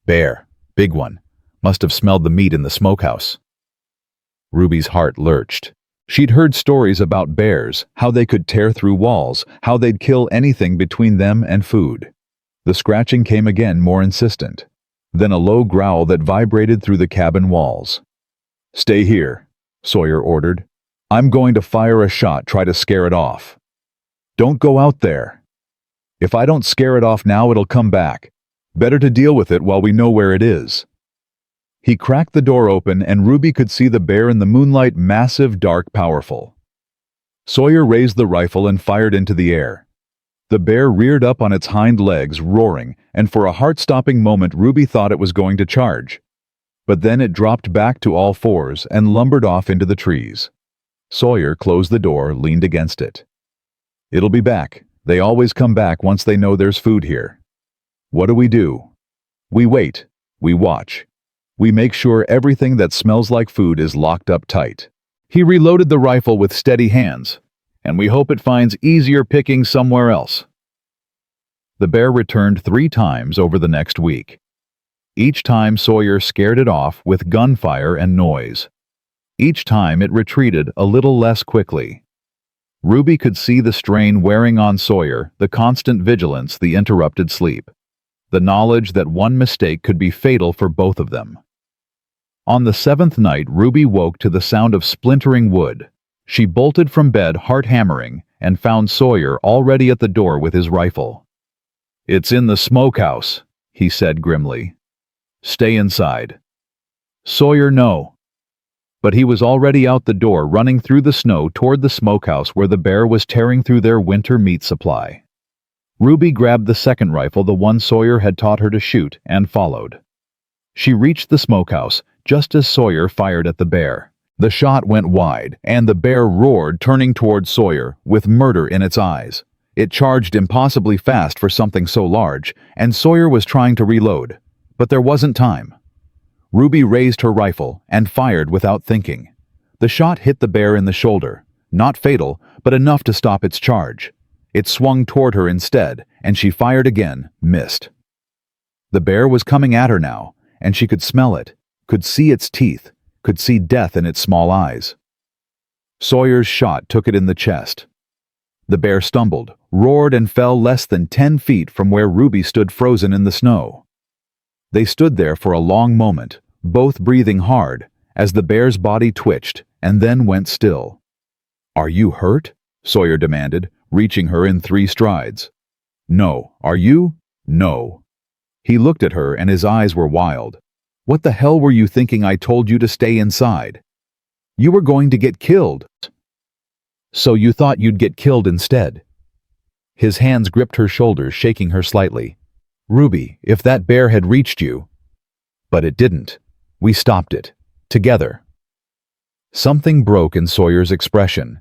Bear. Big one. Must have smelled the meat in the smokehouse. Ruby's heart lurched. She'd heard stories about bears, how they could tear through walls, how they'd kill anything between them and food. The scratching came again, more insistent. Then a low growl that vibrated through the cabin walls. Stay here, Sawyer ordered. I'm going to fire a shot, try to scare it off. Don't go out there. If I don't scare it off now, it'll come back. Better to deal with it while we know where it is. He cracked the door open, and Ruby could see the bear in the moonlight, massive, dark, powerful. Sawyer raised the rifle and fired into the air. The bear reared up on its hind legs, roaring, and for a heart-stopping moment Ruby thought it was going to charge. But then it dropped back to all fours and lumbered off into the trees. Sawyer closed the door, leaned against it. It'll be back. They always come back once they know there's food here. What do? We wait. We watch. We make sure everything that smells like food is locked up tight. He reloaded the rifle with steady hands, and we hope it finds easier picking somewhere else. The bear returned 3 times over the next week. Each time Sawyer scared it off with gunfire and noise. Each time it retreated a little less quickly. Ruby could see the strain wearing on Sawyer, the constant vigilance, the interrupted sleep. The knowledge that one mistake could be fatal for both of them. On the 7th night, Ruby woke to the sound of splintering wood. She bolted from bed, heart hammering, and found Sawyer already at the door with his rifle. It's in the smokehouse, he said grimly. Stay inside. Sawyer, no. But he was already out the door, running through the snow toward the smokehouse where the bear was tearing through their winter meat supply. Ruby grabbed the second rifle, the one Sawyer had taught her to shoot, and followed. She reached the smokehouse just as Sawyer fired at the bear. The shot went wide, and the bear roared, turning toward Sawyer with murder in its eyes. It charged impossibly fast for something so large, and Sawyer was trying to reload, but there wasn't time. Ruby raised her rifle and fired without thinking. The shot hit the bear in the shoulder, not fatal, but enough to stop its charge. It swung toward her instead, and she fired again, missed. The bear was coming at her now, and she could smell it, could see its teeth, could see death in its small eyes. Sawyer's shot took it in the chest. The bear stumbled, roared, and fell less than 10 feet from where Ruby stood frozen in the snow. They stood there for a long moment, both breathing hard, as the bear's body twitched and then went still. Are you hurt? Sawyer demanded, reaching her in 3 strides. No. Are you? No. He looked at her and his eyes were wild. What the hell were you thinking? I told you to stay inside. You were going to get killed. So you thought you'd get killed instead. His hands gripped her shoulders, shaking her slightly. Ruby, if that bear had reached you. But it didn't. We stopped it. Together. Something broke in Sawyer's expression.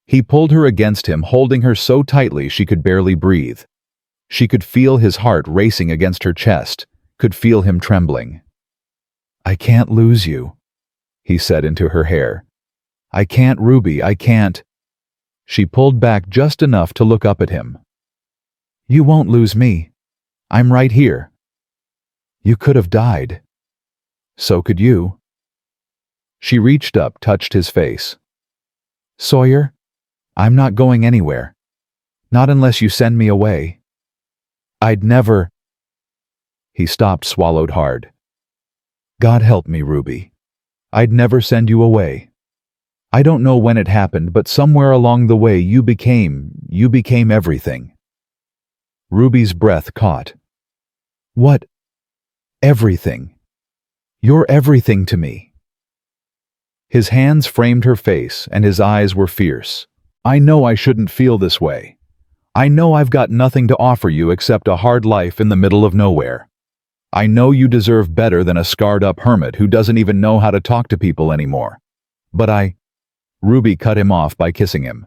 He pulled her against him, holding her so tightly she could barely breathe. She could feel his heart racing against her chest, could feel him trembling. I can't lose you, he said into her hair. I can't, Ruby, I can't. She pulled back just enough to look up at him. You won't lose me. I'm right here. You could have died. So could you. She reached up, touched his face. Sawyer, I'm not going anywhere. Not unless you send me away. I'd never... He stopped, swallowed hard. God help me, Ruby. I'd never send you away. I don't know when it happened, but somewhere along the way you became everything. Ruby's breath caught. What? Everything. You're everything to me. His hands framed her face, and his eyes were fierce. I know I shouldn't feel this way. I know I've got nothing to offer you except a hard life in the middle of nowhere. I know you deserve better than a scarred-up hermit who doesn't even know how to talk to people anymore. But Ruby cut him off by kissing him.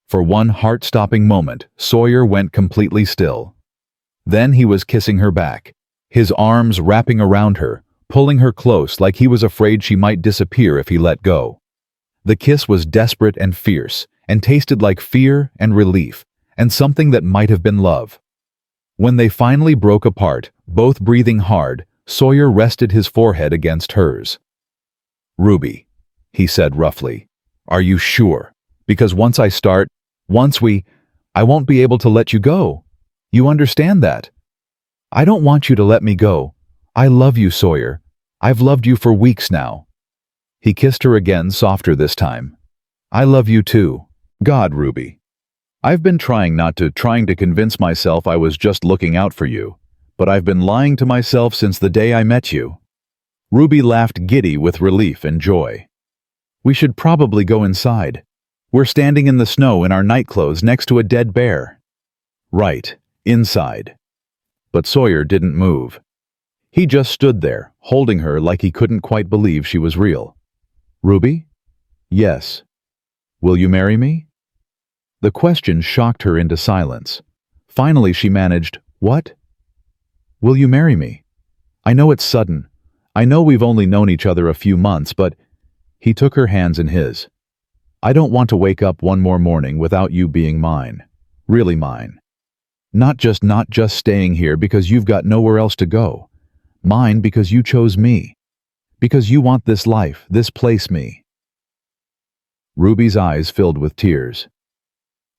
For one heart-stopping moment, Sawyer went completely still. Then he was kissing her back, his arms wrapping around her, pulling her close like he was afraid she might disappear if he let go. The kiss was desperate and fierce, and tasted like fear and relief, and something that might have been love. When they finally broke apart, both breathing hard, Sawyer rested his forehead against hers. "Ruby," he said roughly, "are you sure? Because once I won't be able to let you go. You understand that? I don't want you to let me go. I love you, Sawyer. I've loved you for weeks now." He kissed her again, softer this time. "I love you too. God, Ruby. I've been trying to convince myself I was just looking out for you, but I've been lying to myself since the day I met you." Ruby laughed, giddy with relief and joy. "We should probably go inside. We're standing in the snow in our nightclothes next to a dead bear." "Right, inside." But Sawyer didn't move. He just stood there, holding her like he couldn't quite believe she was real. "Ruby?" "Yes." "Will you marry me?" The question shocked her into silence. Finally she managed, "What?" "Will you marry me? I know it's sudden. I know we've only known each other a few months, but—" He took her hands in his. "I don't want to wake up one more morning without you being mine. Really mine. Not just staying here because you've got nowhere else to go. Mine because you chose me. Because you want this life, this place me." Ruby's eyes filled with tears.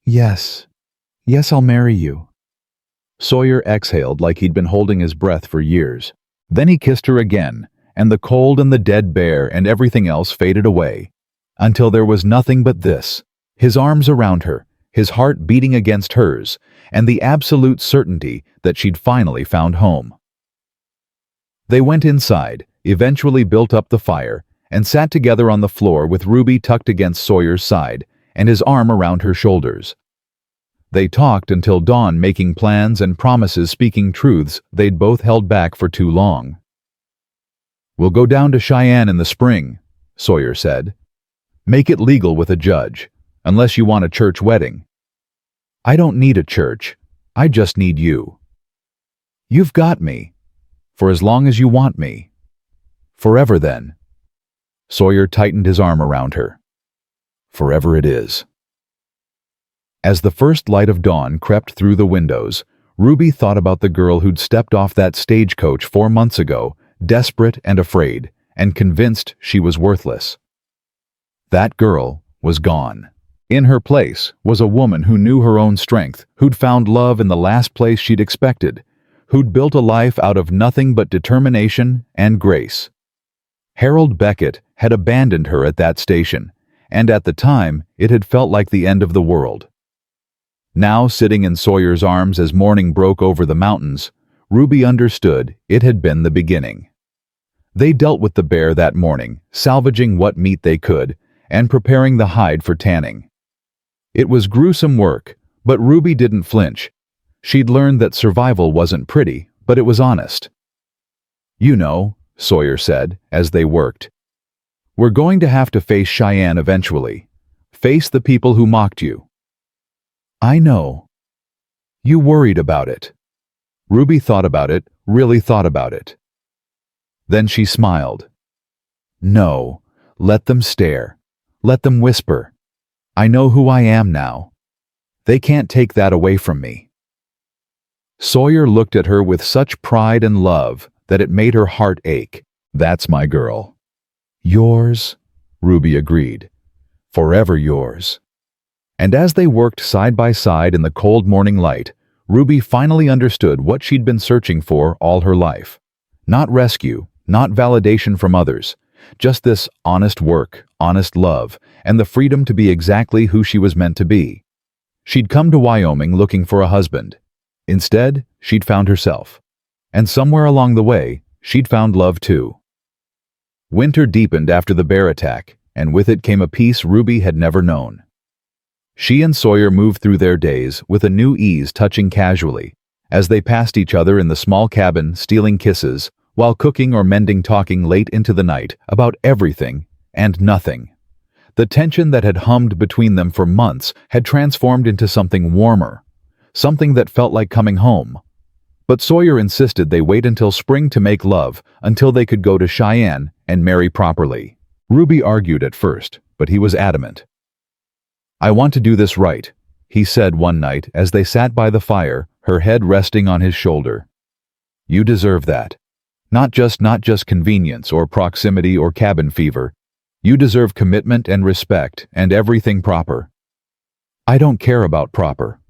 "Yes. Yes, I'll marry you." Sawyer exhaled like he'd been holding his breath for years. Then he kissed her again, and the cold and the dead bear and everything else faded away, until there was nothing but this, his arms around her, his heart beating against hers, and the absolute certainty that she'd finally found home. They went inside, eventually built up the fire, and sat together on the floor with Ruby tucked against Sawyer's side and his arm around her shoulders. They talked until dawn, making plans and promises, speaking truths they'd both held back for too long. "We'll go down to Cheyenne in the spring," Sawyer said. "Make it legal with a judge, unless you want a church wedding." "I don't need a church. I just need you." "You've got me. For as long as you want me. Forever then." Sawyer tightened his arm around her. "Forever it is." As the first light of dawn crept through the windows, Ruby thought about the girl who'd stepped off that stagecoach 4 months ago, desperate and afraid, and convinced she was worthless. That girl was gone. In her place was a woman who knew her own strength, who'd found love in the last place she'd expected, who'd built a life out of nothing but determination and grace. Harold Beckett had abandoned her at that station, and at the time it had felt like the end of the world. Now, sitting in Sawyer's arms as morning broke over the mountains, Ruby understood it had been the beginning. They dealt with the bear that morning, salvaging what meat they could, and preparing the hide for tanning. It was gruesome work, but Ruby didn't flinch. She'd learned that survival wasn't pretty, but it was honest. "You know," Sawyer said, as they worked, "we're going to have to face Cheyenne eventually. Face the people who mocked you." "I know." "You worried about it." Ruby thought about it, really thought about it. Then she smiled. "No, let them stare. Let them whisper. I know who I am now. They can't take that away from me." Sawyer looked at her with such pride and love that it made her heart ache. "That's my girl." "Yours," Ruby agreed. "Forever yours." And as they worked side by side in the cold morning light, Ruby finally understood what she'd been searching for all her life. Not rescue, not validation from others, just this honest work, honest love, and the freedom to be exactly who she was meant to be. She'd come to Wyoming looking for a husband. Instead, she'd found herself. And somewhere along the way, she'd found love too. Winter deepened after the bear attack, and with it came a peace Ruby had never known. She and Sawyer moved through their days with a new ease, touching casually, as they passed each other in the small cabin, stealing kisses, while cooking or mending, talking late into the night about everything and nothing. The tension that had hummed between them for months had transformed into something warmer, something that felt like coming home. But Sawyer insisted they wait until spring to make love, until they could go to Cheyenne and marry properly. Ruby argued at first, but he was adamant. "I want to do this right," he said one night as they sat by the fire, her head resting on his shoulder. "You deserve that. Not just convenience or proximity or cabin fever. You deserve commitment and respect and everything proper." "I don't care about proper."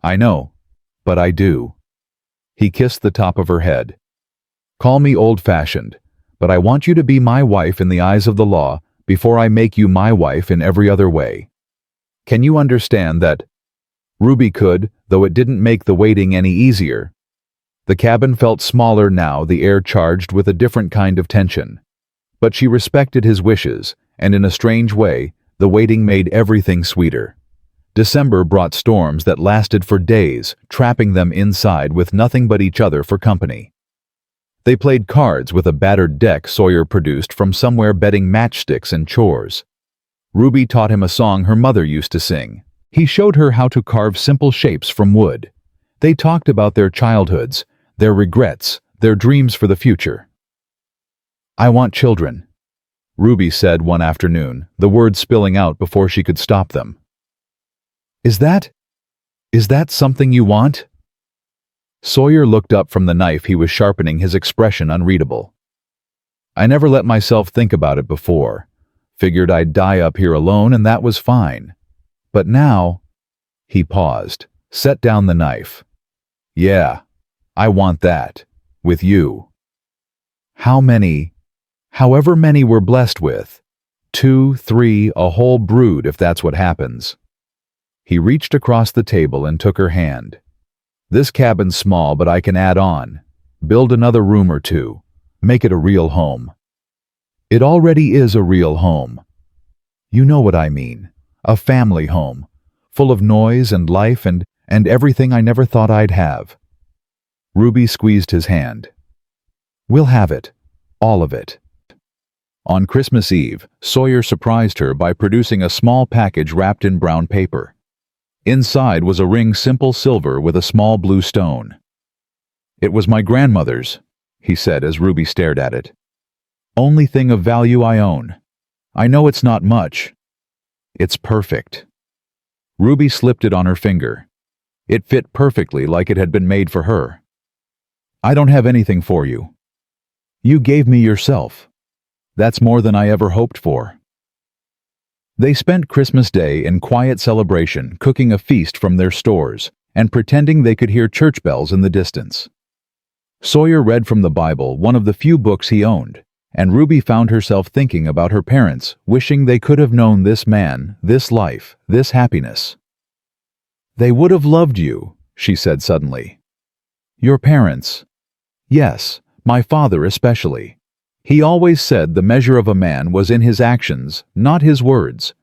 "I know, but I do." He kissed the top of her head. "Call me old-fashioned, but I want you to be my wife in the eyes of the law before I make you my wife in every other way. Can you understand that?" Ruby could, though it didn't make the waiting any easier. The cabin felt smaller now, the air charged with a different kind of tension. But she respected his wishes, and in a strange way, the waiting made everything sweeter. December brought storms that lasted for days, trapping them inside with nothing but each other for company. They played cards with a battered deck Sawyer produced from somewhere, betting matchsticks and chores. Ruby taught him a song her mother used to sing. He showed her how to carve simple shapes from wood. They talked about their childhoods, their regrets, their dreams for the future. "I want children," Ruby said one afternoon, the words spilling out before she could stop them. Is that something you want?" Sawyer looked up from the knife he was sharpening, his expression unreadable. "I never let myself think about it before. Figured I'd die up here alone and that was fine. But now—" He paused, set down the knife. "Yeah, I want that. With you." However many we're blessed with. 2, 3, a whole brood if that's what happens." He reached across the table and took her hand. "This cabin's small, but I can add on. Build another room or two. Make it a real home." "It already is a real home." "You know what I mean. A family home. Full of noise and life and everything I never thought I'd have." Ruby squeezed his hand. "We'll have it. All of it." On Christmas Eve, Sawyer surprised her by producing a small package wrapped in brown paper. Inside was a ring, simple silver with a small blue stone. "It was my grandmother's," he said as Ruby stared at it. "Only thing of value I own. I know it's not much. It's perfect." Ruby slipped it on her finger. It fit perfectly, like it had been made for her. "I don't have anything for you. You gave me yourself. That's more than I ever hoped for." They spent Christmas Day in quiet celebration, cooking a feast from their stores and pretending they could hear church bells in the distance. Sawyer read from the Bible, one of the few books he owned, and Ruby found herself thinking about her parents, wishing they could have known this man, this life, this happiness. "They would have loved you," she said suddenly. "Your parents." "Yes, my father especially. He always said the measure of a man was in his actions, not his words.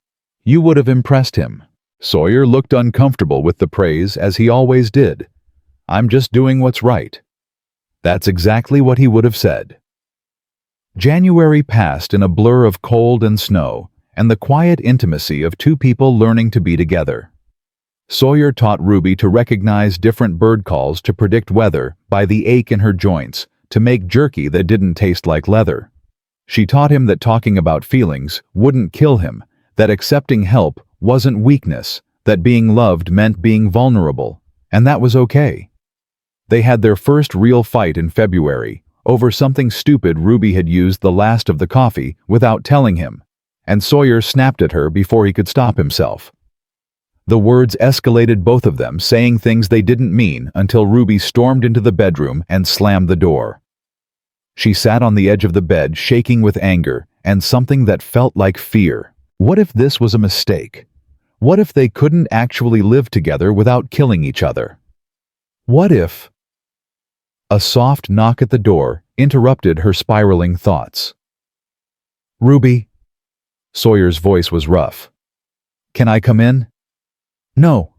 You would have impressed him." Sawyer looked uncomfortable with the praise, as he always did. "I'm just doing what's right." That's exactly what he would have said. January passed in a blur of cold and snow, and the quiet intimacy of two people learning to be together. Sawyer taught Ruby to recognize different bird calls, to predict weather by the ache in her joints, to make jerky that didn't taste like leather. She taught him that talking about feelings wouldn't kill him, that accepting help wasn't weakness, that being loved meant being vulnerable, and that was okay. They had their first real fight in February, over something stupid. Ruby had used the last of the coffee without telling him, and Sawyer snapped at her before he could stop himself. The words escalated, both of them saying things they didn't mean, until Ruby stormed into the bedroom and slammed the door. She sat on the edge of the bed, shaking with anger and something that felt like fear. What if this was a mistake? What if they couldn't actually live together without killing each other? What if— A soft knock at the door interrupted her spiraling thoughts. "Ruby?" Sawyer's voice was rough. "Can I come in?" "No.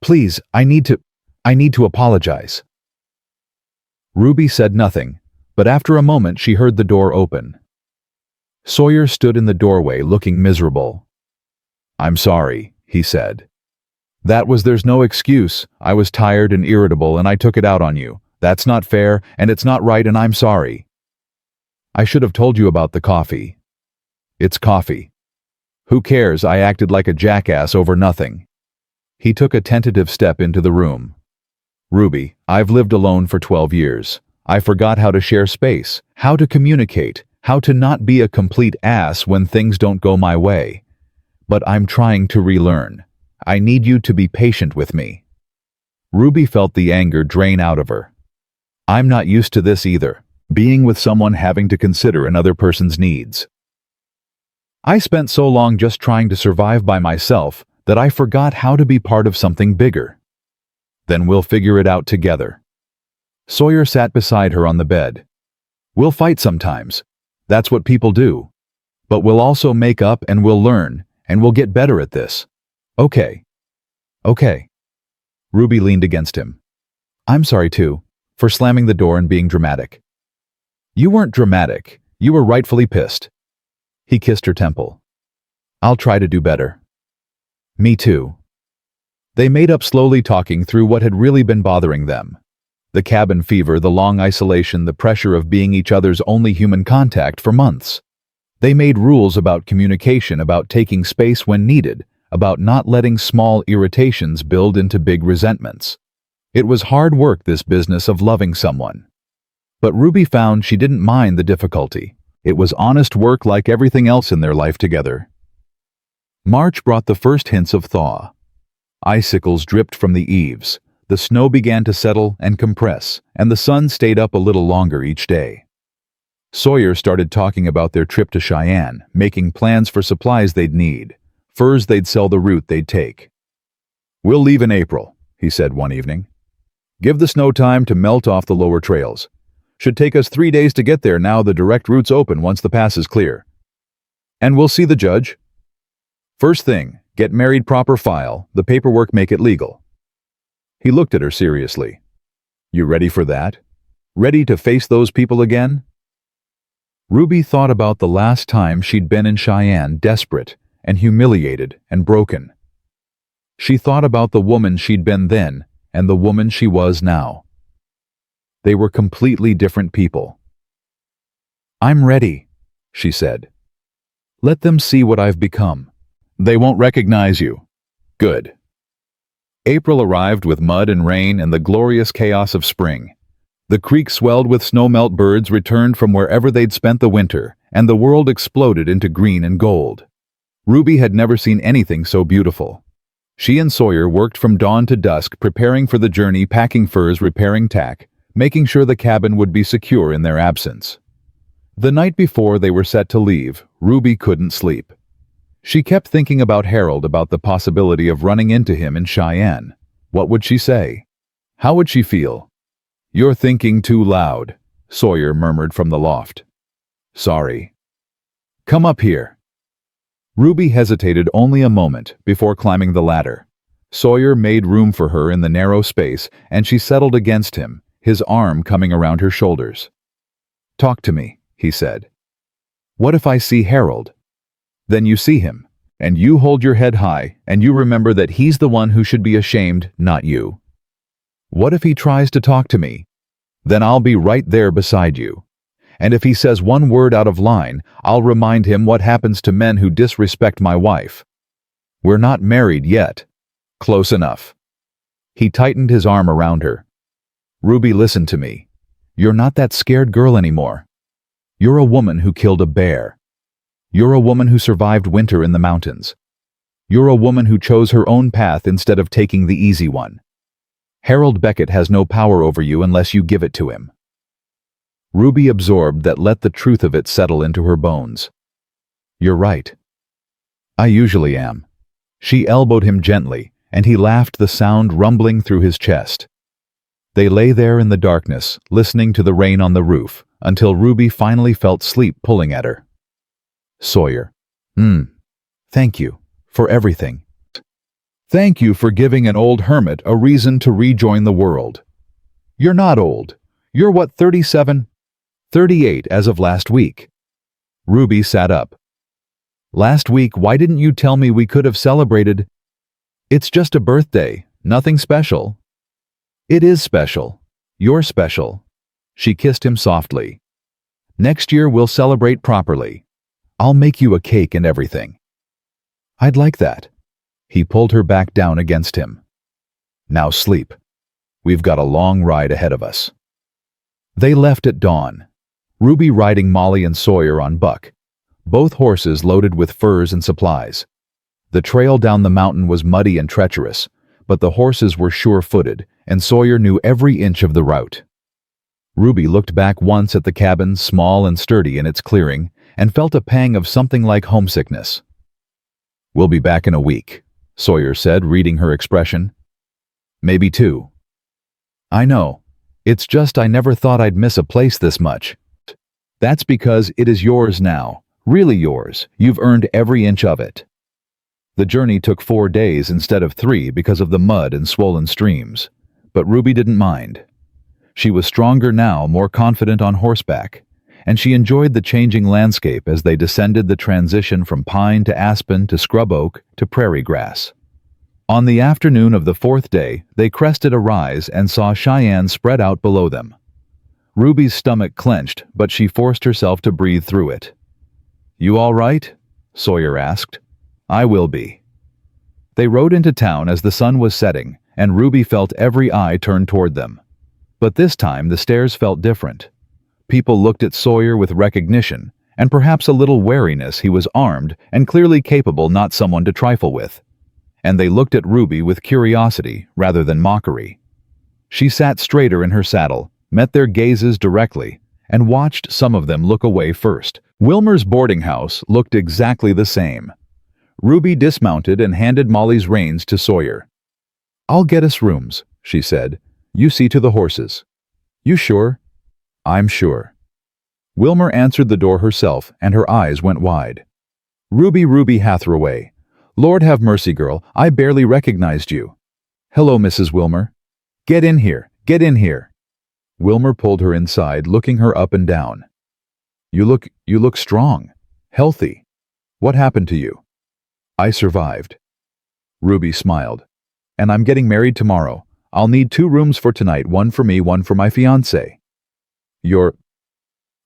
Please, I need to apologize." Ruby said nothing, but after a moment she heard the door open. Sawyer stood in the doorway looking miserable. "I'm sorry," he said. There's no excuse. I was tired and irritable and I took it out on you. That's not fair and it's not right and I'm sorry. I should have told you about the coffee." "It's coffee." Who cares? I acted like a jackass over nothing. He took a tentative step into the room. Ruby, I've lived alone for 12 years. I forgot how to share space, how to communicate, how to not be a complete ass when things don't go my way. But I'm trying to relearn. I need you to be patient with me. Ruby felt the anger drain out of her. I'm not used to this either, being with someone having to consider another person's needs. I spent so long just trying to survive by myself that I forgot how to be part of something bigger. Then we'll figure it out together. Sawyer sat beside her on the bed. We'll fight sometimes. That's what people do. But we'll also make up and we'll learn, and we'll get better at this. Okay. Okay. Ruby leaned against him. I'm sorry too, for slamming the door and being dramatic. You weren't dramatic. You were rightfully pissed. He kissed her temple. I'll try to do better. Me too. They made up, slowly talking through what had really been bothering them. The cabin fever, the long isolation, the pressure of being each other's only human contact for months. They made rules about communication, about taking space when needed, about not letting small irritations build into big resentments. It was hard work, this business of loving someone. But Ruby found she didn't mind the difficulty. It was honest work like everything else in their life together. March brought the first hints of thaw. Icicles dripped from the eaves, the snow began to settle and compress, and the sun stayed up a little longer each day. Sawyer started talking about their trip to Cheyenne, making plans for supplies they'd need, furs they'd sell, the route they'd take. We'll leave in April, he said one evening. Give the snow time to melt off the lower trails. Should take us 3 days to get there now the direct route's open once the pass is clear. And we'll see the judge. First thing, get married, proper file, the paperwork, make it legal. He looked at her seriously. You ready for that? Ready to face those people again? Ruby thought about the last time she'd been in Cheyenne, desperate and humiliated and broken. She thought about the woman she'd been then and the woman she was now. They were completely different people. I'm ready, she said. Let them see what I've become. They won't recognize you. Good. April arrived with mud and rain and the glorious chaos of spring. The creek swelled with snowmelt, birds returned from wherever they'd spent the winter, and the world exploded into green and gold. Ruby had never seen anything so beautiful. She and Sawyer worked from dawn to dusk, preparing for the journey, packing furs, repairing tack, making sure the cabin would be secure in their absence. The night before they were set to leave, Ruby couldn't sleep. She kept thinking about Harold, about the possibility of running into him in Cheyenne. What would she say? How would she feel? You're thinking too loud, Sawyer murmured from the loft. Sorry. Come up here. Ruby hesitated only a moment before climbing the ladder. Sawyer made room for her in the narrow space, and she settled against him, his arm coming around her shoulders. Talk to me, he said. What if I see Harold? Then you see him, and you hold your head high, and you remember that he's the one who should be ashamed, not you. What if he tries to talk to me? Then I'll be right there beside you. And if he says one word out of line, I'll remind him what happens to men who disrespect my wife. We're not married yet. Close enough. He tightened his arm around her. Ruby, listen to me. You're not that scared girl anymore. You're a woman who killed a bear. You're a woman who survived winter in the mountains. You're a woman who chose her own path instead of taking the easy one. Harold Beckett has no power over you unless you give it to him. Ruby absorbed that, let the truth of it settle into her bones. You're right. I usually am. She elbowed him gently, and he laughed, the sound rumbling through his chest. They lay there in the darkness, listening to the rain on the roof, until Ruby finally felt sleep pulling at her. Sawyer. Thank you for everything. Thank you for giving an old hermit a reason to rejoin the world. You're not old. You're what, 37? 38 as of last week. Ruby sat up. Last week, why didn't you tell me we could have celebrated? It's just a birthday, nothing special. It is special. You're special. She kissed him softly. Next year we'll celebrate properly. I'll make you a cake and everything. I'd like that. He pulled her back down against him. Now sleep. We've got a long ride ahead of us. They left at dawn, Ruby riding Molly and Sawyer on Buck, both horses loaded with furs and supplies. The trail down the mountain was muddy and treacherous, but the horses were sure-footed, and Sawyer knew every inch of the route. Ruby looked back once at the cabin, small and sturdy in its clearing, and felt a pang of something like homesickness. "We'll be back in a week," Sawyer said, reading her expression. "Maybe 2. "I know. It's just I never thought I'd miss a place this much." "That's because it is yours now. Really yours. You've earned every inch of it." The journey took 4 days instead of 3 because of the mud and swollen streams, but Ruby didn't mind. She was stronger now, more confident on horseback, and she enjoyed the changing landscape as they descended the transition from pine to aspen to scrub oak to prairie grass. On the afternoon of the 4th day, they crested a rise and saw Cheyenne spread out below them. Ruby's stomach clenched, but she forced herself to breathe through it. "You all right?" Sawyer asked. "I will be." They rode into town as the sun was setting, and Ruby felt every eye turned toward them. But this time the stares felt different. People looked at Sawyer with recognition, and perhaps a little wariness. He was armed and clearly capable, not someone to trifle with. And they looked at Ruby with curiosity rather than mockery. She sat straighter in her saddle, met their gazes directly, and watched some of them look away first. Wilmer's boarding house looked exactly the same. Ruby dismounted and handed Molly's reins to Sawyer. "I'll get us rooms," she said. "You see to the horses." "You sure?" "I'm sure." Wilmer answered the door herself, and her eyes went wide. Ruby Hatheraway. Lord have mercy, girl, I barely recognized you." "Hello, Mrs. Wilmer." Get in here. Wilmer pulled her inside, looking her up and down. You look strong. Healthy. What happened to you?" "I survived." Ruby smiled. "And I'm getting married tomorrow. I'll need 2 rooms for tonight, 1 for me, 1 for my fiancé." "You're—"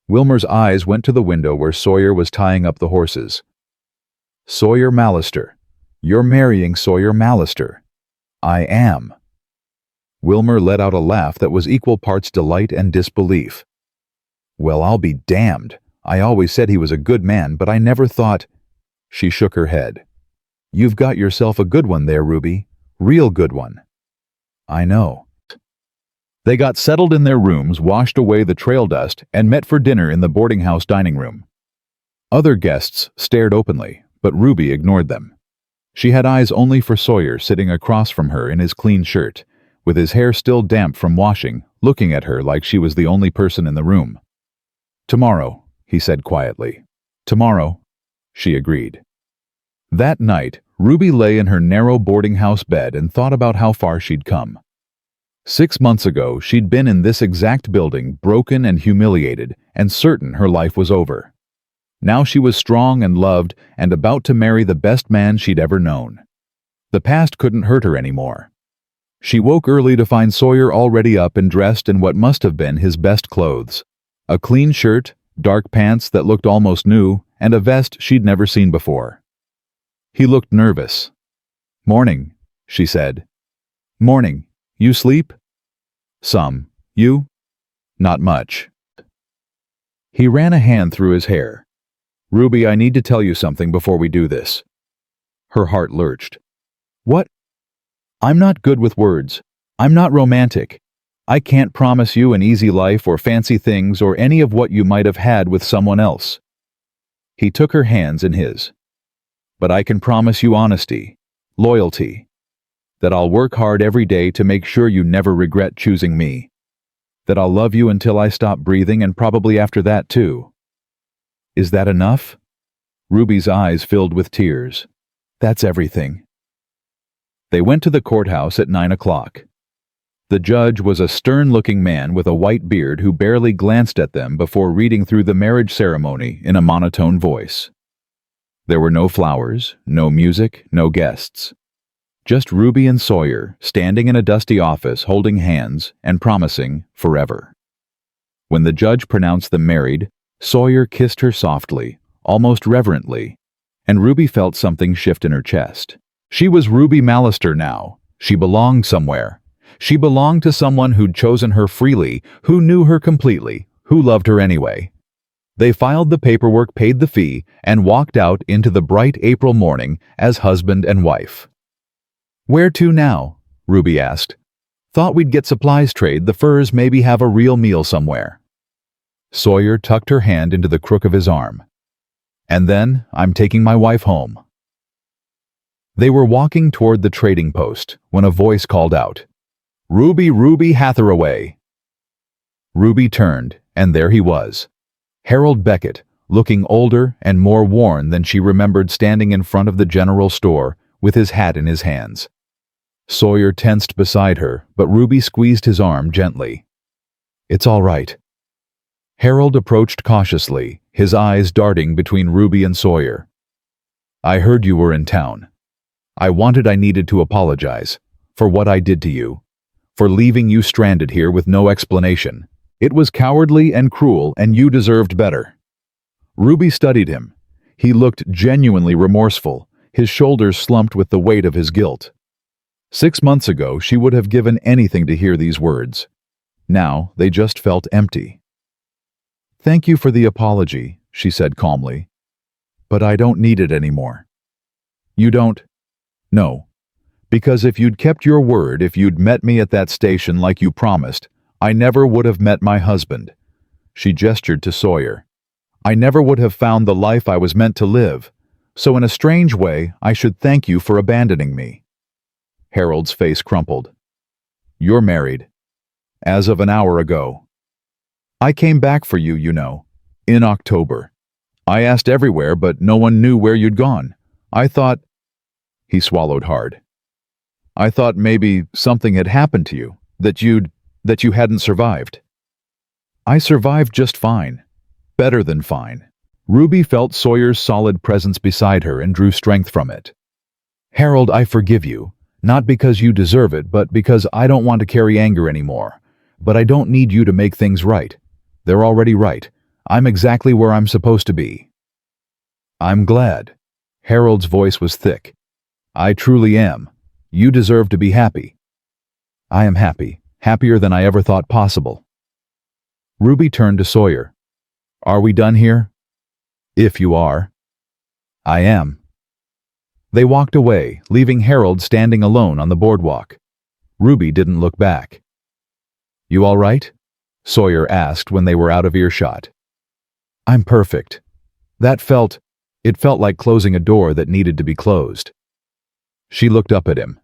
Wilmer's eyes went to the window where Sawyer was tying up the horses. "Sawyer Mallister. You're marrying Sawyer Mallister." "I am." Wilmer let out a laugh that was equal parts delight and disbelief. "Well, I'll be damned. I always said he was a good man, but I never thought—" She shook her head. "You've got yourself a good one there, Ruby. Real good one." "I know." They got settled in their rooms, washed away the trail dust, and met for dinner in the boarding house dining room. Other guests stared openly, but Ruby ignored them. She had eyes only for Sawyer sitting across from her in his clean shirt, with his hair still damp from washing, looking at her like she was the only person in the room. "Tomorrow," he said quietly. "Tomorrow," she agreed. That night, Ruby lay in her narrow boarding house bed and thought about how far she'd come. 6 months ago, she'd been in this exact building, broken and humiliated, and certain her life was over. Now she was strong and loved and about to marry the best man she'd ever known. The past couldn't hurt her anymore. She woke early to find Sawyer already up and dressed in what must have been his best clothes. A clean shirt, dark pants that looked almost new, and a vest she'd never seen before. He looked nervous. "Morning," she said. "Morning. You sleep?" "Some. You?" "Not much." He ran a hand through his hair. "Ruby, I need to tell you something before we do this." Her heart lurched. "What?" "I'm not good with words. I'm not romantic. I can't promise you an easy life or fancy things or any of what you might have had with someone else." He took her hands in his. "But I can promise you honesty, loyalty, that I'll work hard every day to make sure you never regret choosing me, that I'll love you until I stop breathing and probably after that too." "Is that enough?" Ruby's eyes filled with tears. "That's everything." They went to the courthouse at 9 o'clock. The judge was a stern-looking man with a white beard who barely glanced at them before reading through the marriage ceremony in a monotone voice. There were no flowers, no music, no guests. Just Ruby and Sawyer standing in a dusty office holding hands and promising forever. When the judge pronounced them married, Sawyer kissed her softly, almost reverently, and Ruby felt something shift in her chest. She was Ruby Mallister now. She belonged somewhere. She belonged to someone who'd chosen her freely, who knew her completely, who loved her anyway. They filed the paperwork, paid the fee, and walked out into the bright April morning as husband and wife. "Where to now?" Ruby asked. "Thought we'd get supplies trade, the furs, maybe have a real meal somewhere." Sawyer tucked her hand into the crook of his arm. "And then I'm taking my wife home." They were walking toward the trading post when a voice called out, Ruby Hatheraway." Ruby turned, and there he was. Harold Beckett, looking older and more worn than she remembered, standing in front of the general store with his hat in his hands. Sawyer tensed beside her, but Ruby squeezed his arm gently. "It's all right." Harold approached cautiously, his eyes darting between Ruby and Sawyer. "I heard you were in town. I needed to apologize for what I did to you, for leaving you stranded here with no explanation. It was cowardly and cruel, and you deserved better." Ruby studied him. He looked genuinely remorseful, his shoulders slumped with the weight of his guilt. 6 months ago, she would have given anything to hear these words. Now, they just felt empty. "Thank you for the apology," she said calmly. "But I don't need it anymore." "You don't?" "No. Because if you'd kept your word, if you'd met me at that station like you promised, I never would have met my husband." She gestured to Sawyer. "I never would have found the life I was meant to live. So in a strange way, I should thank you for abandoning me." Harold's face crumpled. "You're married. As of an hour ago. I came back for you, you know, in October. I asked everywhere, but no one knew where you'd gone. I thought—" He swallowed hard. "I thought maybe something had happened to you, that you hadn't survived." "I survived just fine. Better than fine." Ruby felt Sawyer's solid presence beside her and drew strength from it. "Harold, I forgive you, not because you deserve it, but because I don't want to carry anger anymore. But I don't need you to make things right. They're already right. I'm exactly where I'm supposed to be." "I'm glad." Harold's voice was thick. "I truly am. You deserve to be happy." "I am happy. Happier than I ever thought possible." Ruby turned to Sawyer. "Are we done here?" "If you are." "I am." They walked away, leaving Harold standing alone on the boardwalk. Ruby didn't look back. "You all right?" Sawyer asked when they were out of earshot. "I'm perfect." It felt like closing a door that needed to be closed. She looked up at him.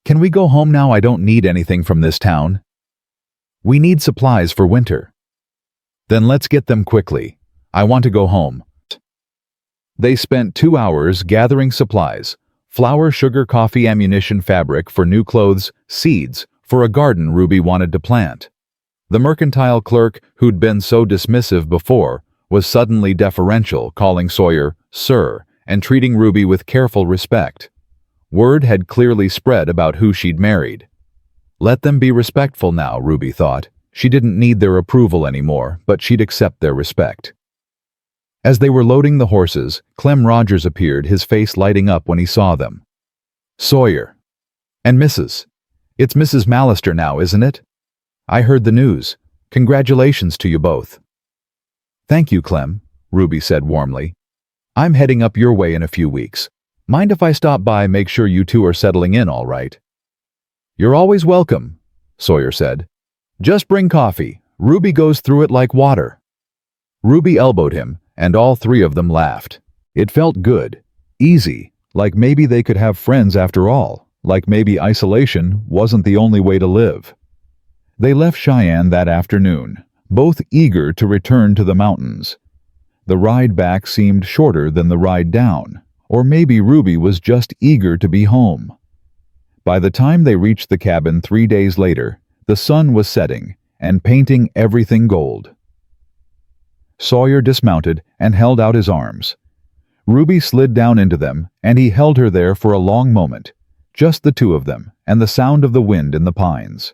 "Can we go home now? I don't need anything from this town." "We need supplies for winter." "Then let's get them quickly. I want to go home." They spent 2 hours gathering supplies: flour, sugar, coffee, ammunition, fabric for new clothes, seeds for a garden Ruby wanted to plant. The mercantile clerk, who'd been so dismissive before, was suddenly deferential, calling Sawyer "Sir" and treating Ruby with careful respect. Word had clearly spread about who she'd married. Let them be respectful now, Ruby thought. She didn't need their approval anymore, but she'd accept their respect. As they were loading the horses, Clem Rogers appeared, his face lighting up when he saw them. "Sawyer. And Mrs. It's Mrs. Mallister now, isn't it? I heard the news. Congratulations to you both." "Thank you, Clem," Ruby said warmly. "I'm heading up your way in a few weeks. Mind if I stop by, make sure you two are settling in all right?" "You're always welcome," Sawyer said. "Just bring coffee. Ruby goes through it like water." Ruby elbowed him, and all three of them laughed. It felt good, easy, like maybe they could have friends after all, like maybe isolation wasn't the only way to live. They left Cheyenne that afternoon, both eager to return to the mountains. The ride back seemed shorter than the ride down, or maybe Ruby was just eager to be home. By the time they reached the cabin 3 days later, the sun was setting and painting everything gold. Sawyer dismounted and held out his arms. Ruby slid down into them, and he held her there for a long moment, just the two of them and the sound of the wind in the pines.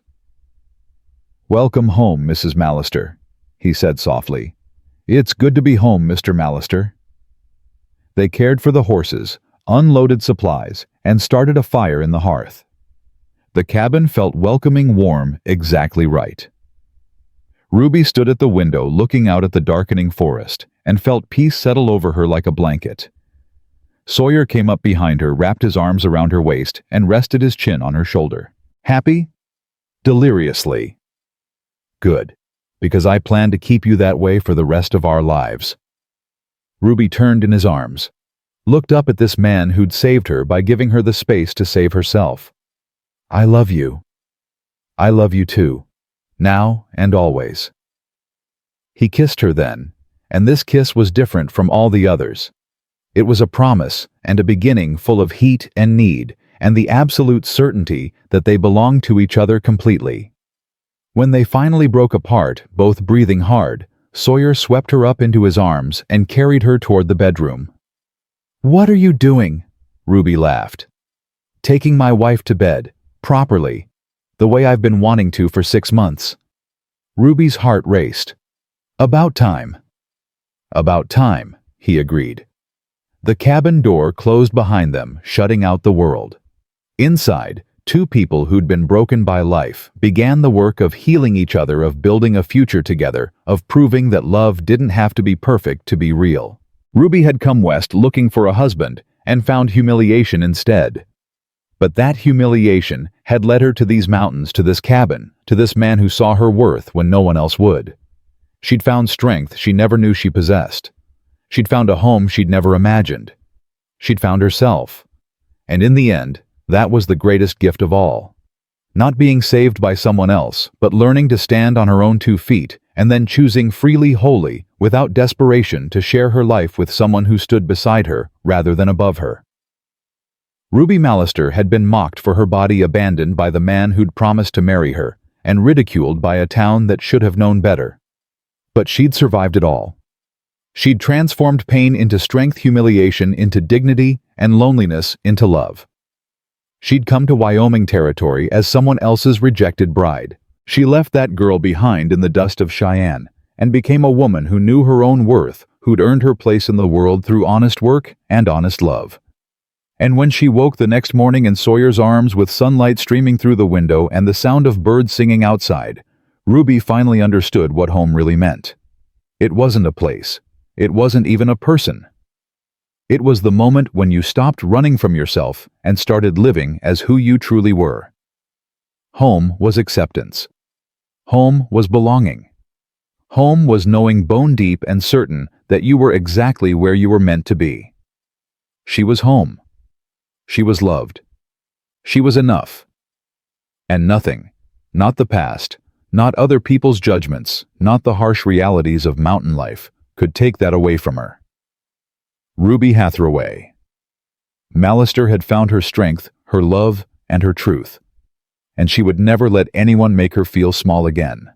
"Welcome home, Mrs. Mallister," he said softly. "It's good to be home, Mr. Mallister." They cared for the horses, unloaded supplies, and started a fire in the hearth. The cabin felt welcoming, warm, exactly right. Ruby stood at the window looking out at the darkening forest and felt peace settle over her like a blanket. Sawyer came up behind her, wrapped his arms around her waist, and rested his chin on her shoulder. Happy? Deliriously. Good, because I plan to keep you that way for the rest of our lives. Ruby turned in his arms, looked up at this man who'd saved her by giving her the space to save herself. I love you. I love you too, now and always. He kissed her then, and this kiss was different from all the others. It was a promise and a beginning full of heat and need, and the absolute certainty that they belonged to each other completely. When they finally broke apart, both breathing hard, Sawyer swept her up into his arms and carried her toward the bedroom. "What are you doing?" Ruby laughed. "Taking my wife to bed, properly, the way I've been wanting to for 6 months." Ruby's heart raced. "About time." "About time," he agreed. The cabin door closed behind them, shutting out the world. Inside, two people who'd been broken by life began the work of healing each other, of building a future together, of proving that love didn't have to be perfect to be real. Ruby had come west looking for a husband and found humiliation instead. But that humiliation had led her to these mountains, to this cabin, to this man who saw her worth when no one else would. She'd found strength she never knew she possessed. She'd found a home she'd never imagined. She'd found herself. And in the end, that was the greatest gift of all. Not being saved by someone else, but learning to stand on her own 2 feet, and then choosing freely, wholly, without desperation, to share her life with someone who stood beside her rather than above her. Ruby Mallister had been mocked for her body, abandoned by the man who'd promised to marry her, and ridiculed by a town that should have known better. But she'd survived it all. She'd transformed pain into strength, humiliation into dignity, and loneliness into love. She'd come to Wyoming territory as someone else's rejected bride. She left that girl behind in the dust of Cheyenne and became a woman who knew her own worth, who'd earned her place in the world through honest work and honest love. And when she woke the next morning in Sawyer's arms, with sunlight streaming through the window and the sound of birds singing outside, Ruby finally understood what home really meant. It wasn't a place. It wasn't even a person. It was the moment when you stopped running from yourself and started living as who you truly were. Home was acceptance. Home was belonging. Home was knowing bone deep and certain that you were exactly where you were meant to be. She was home. She was loved. She was enough. And nothing, not the past, not other people's judgments, not the harsh realities of mountain life, could take that away from her. Ruby Hatheraway. Mallister had found her strength, her love, and her truth, and she would never let anyone make her feel small again.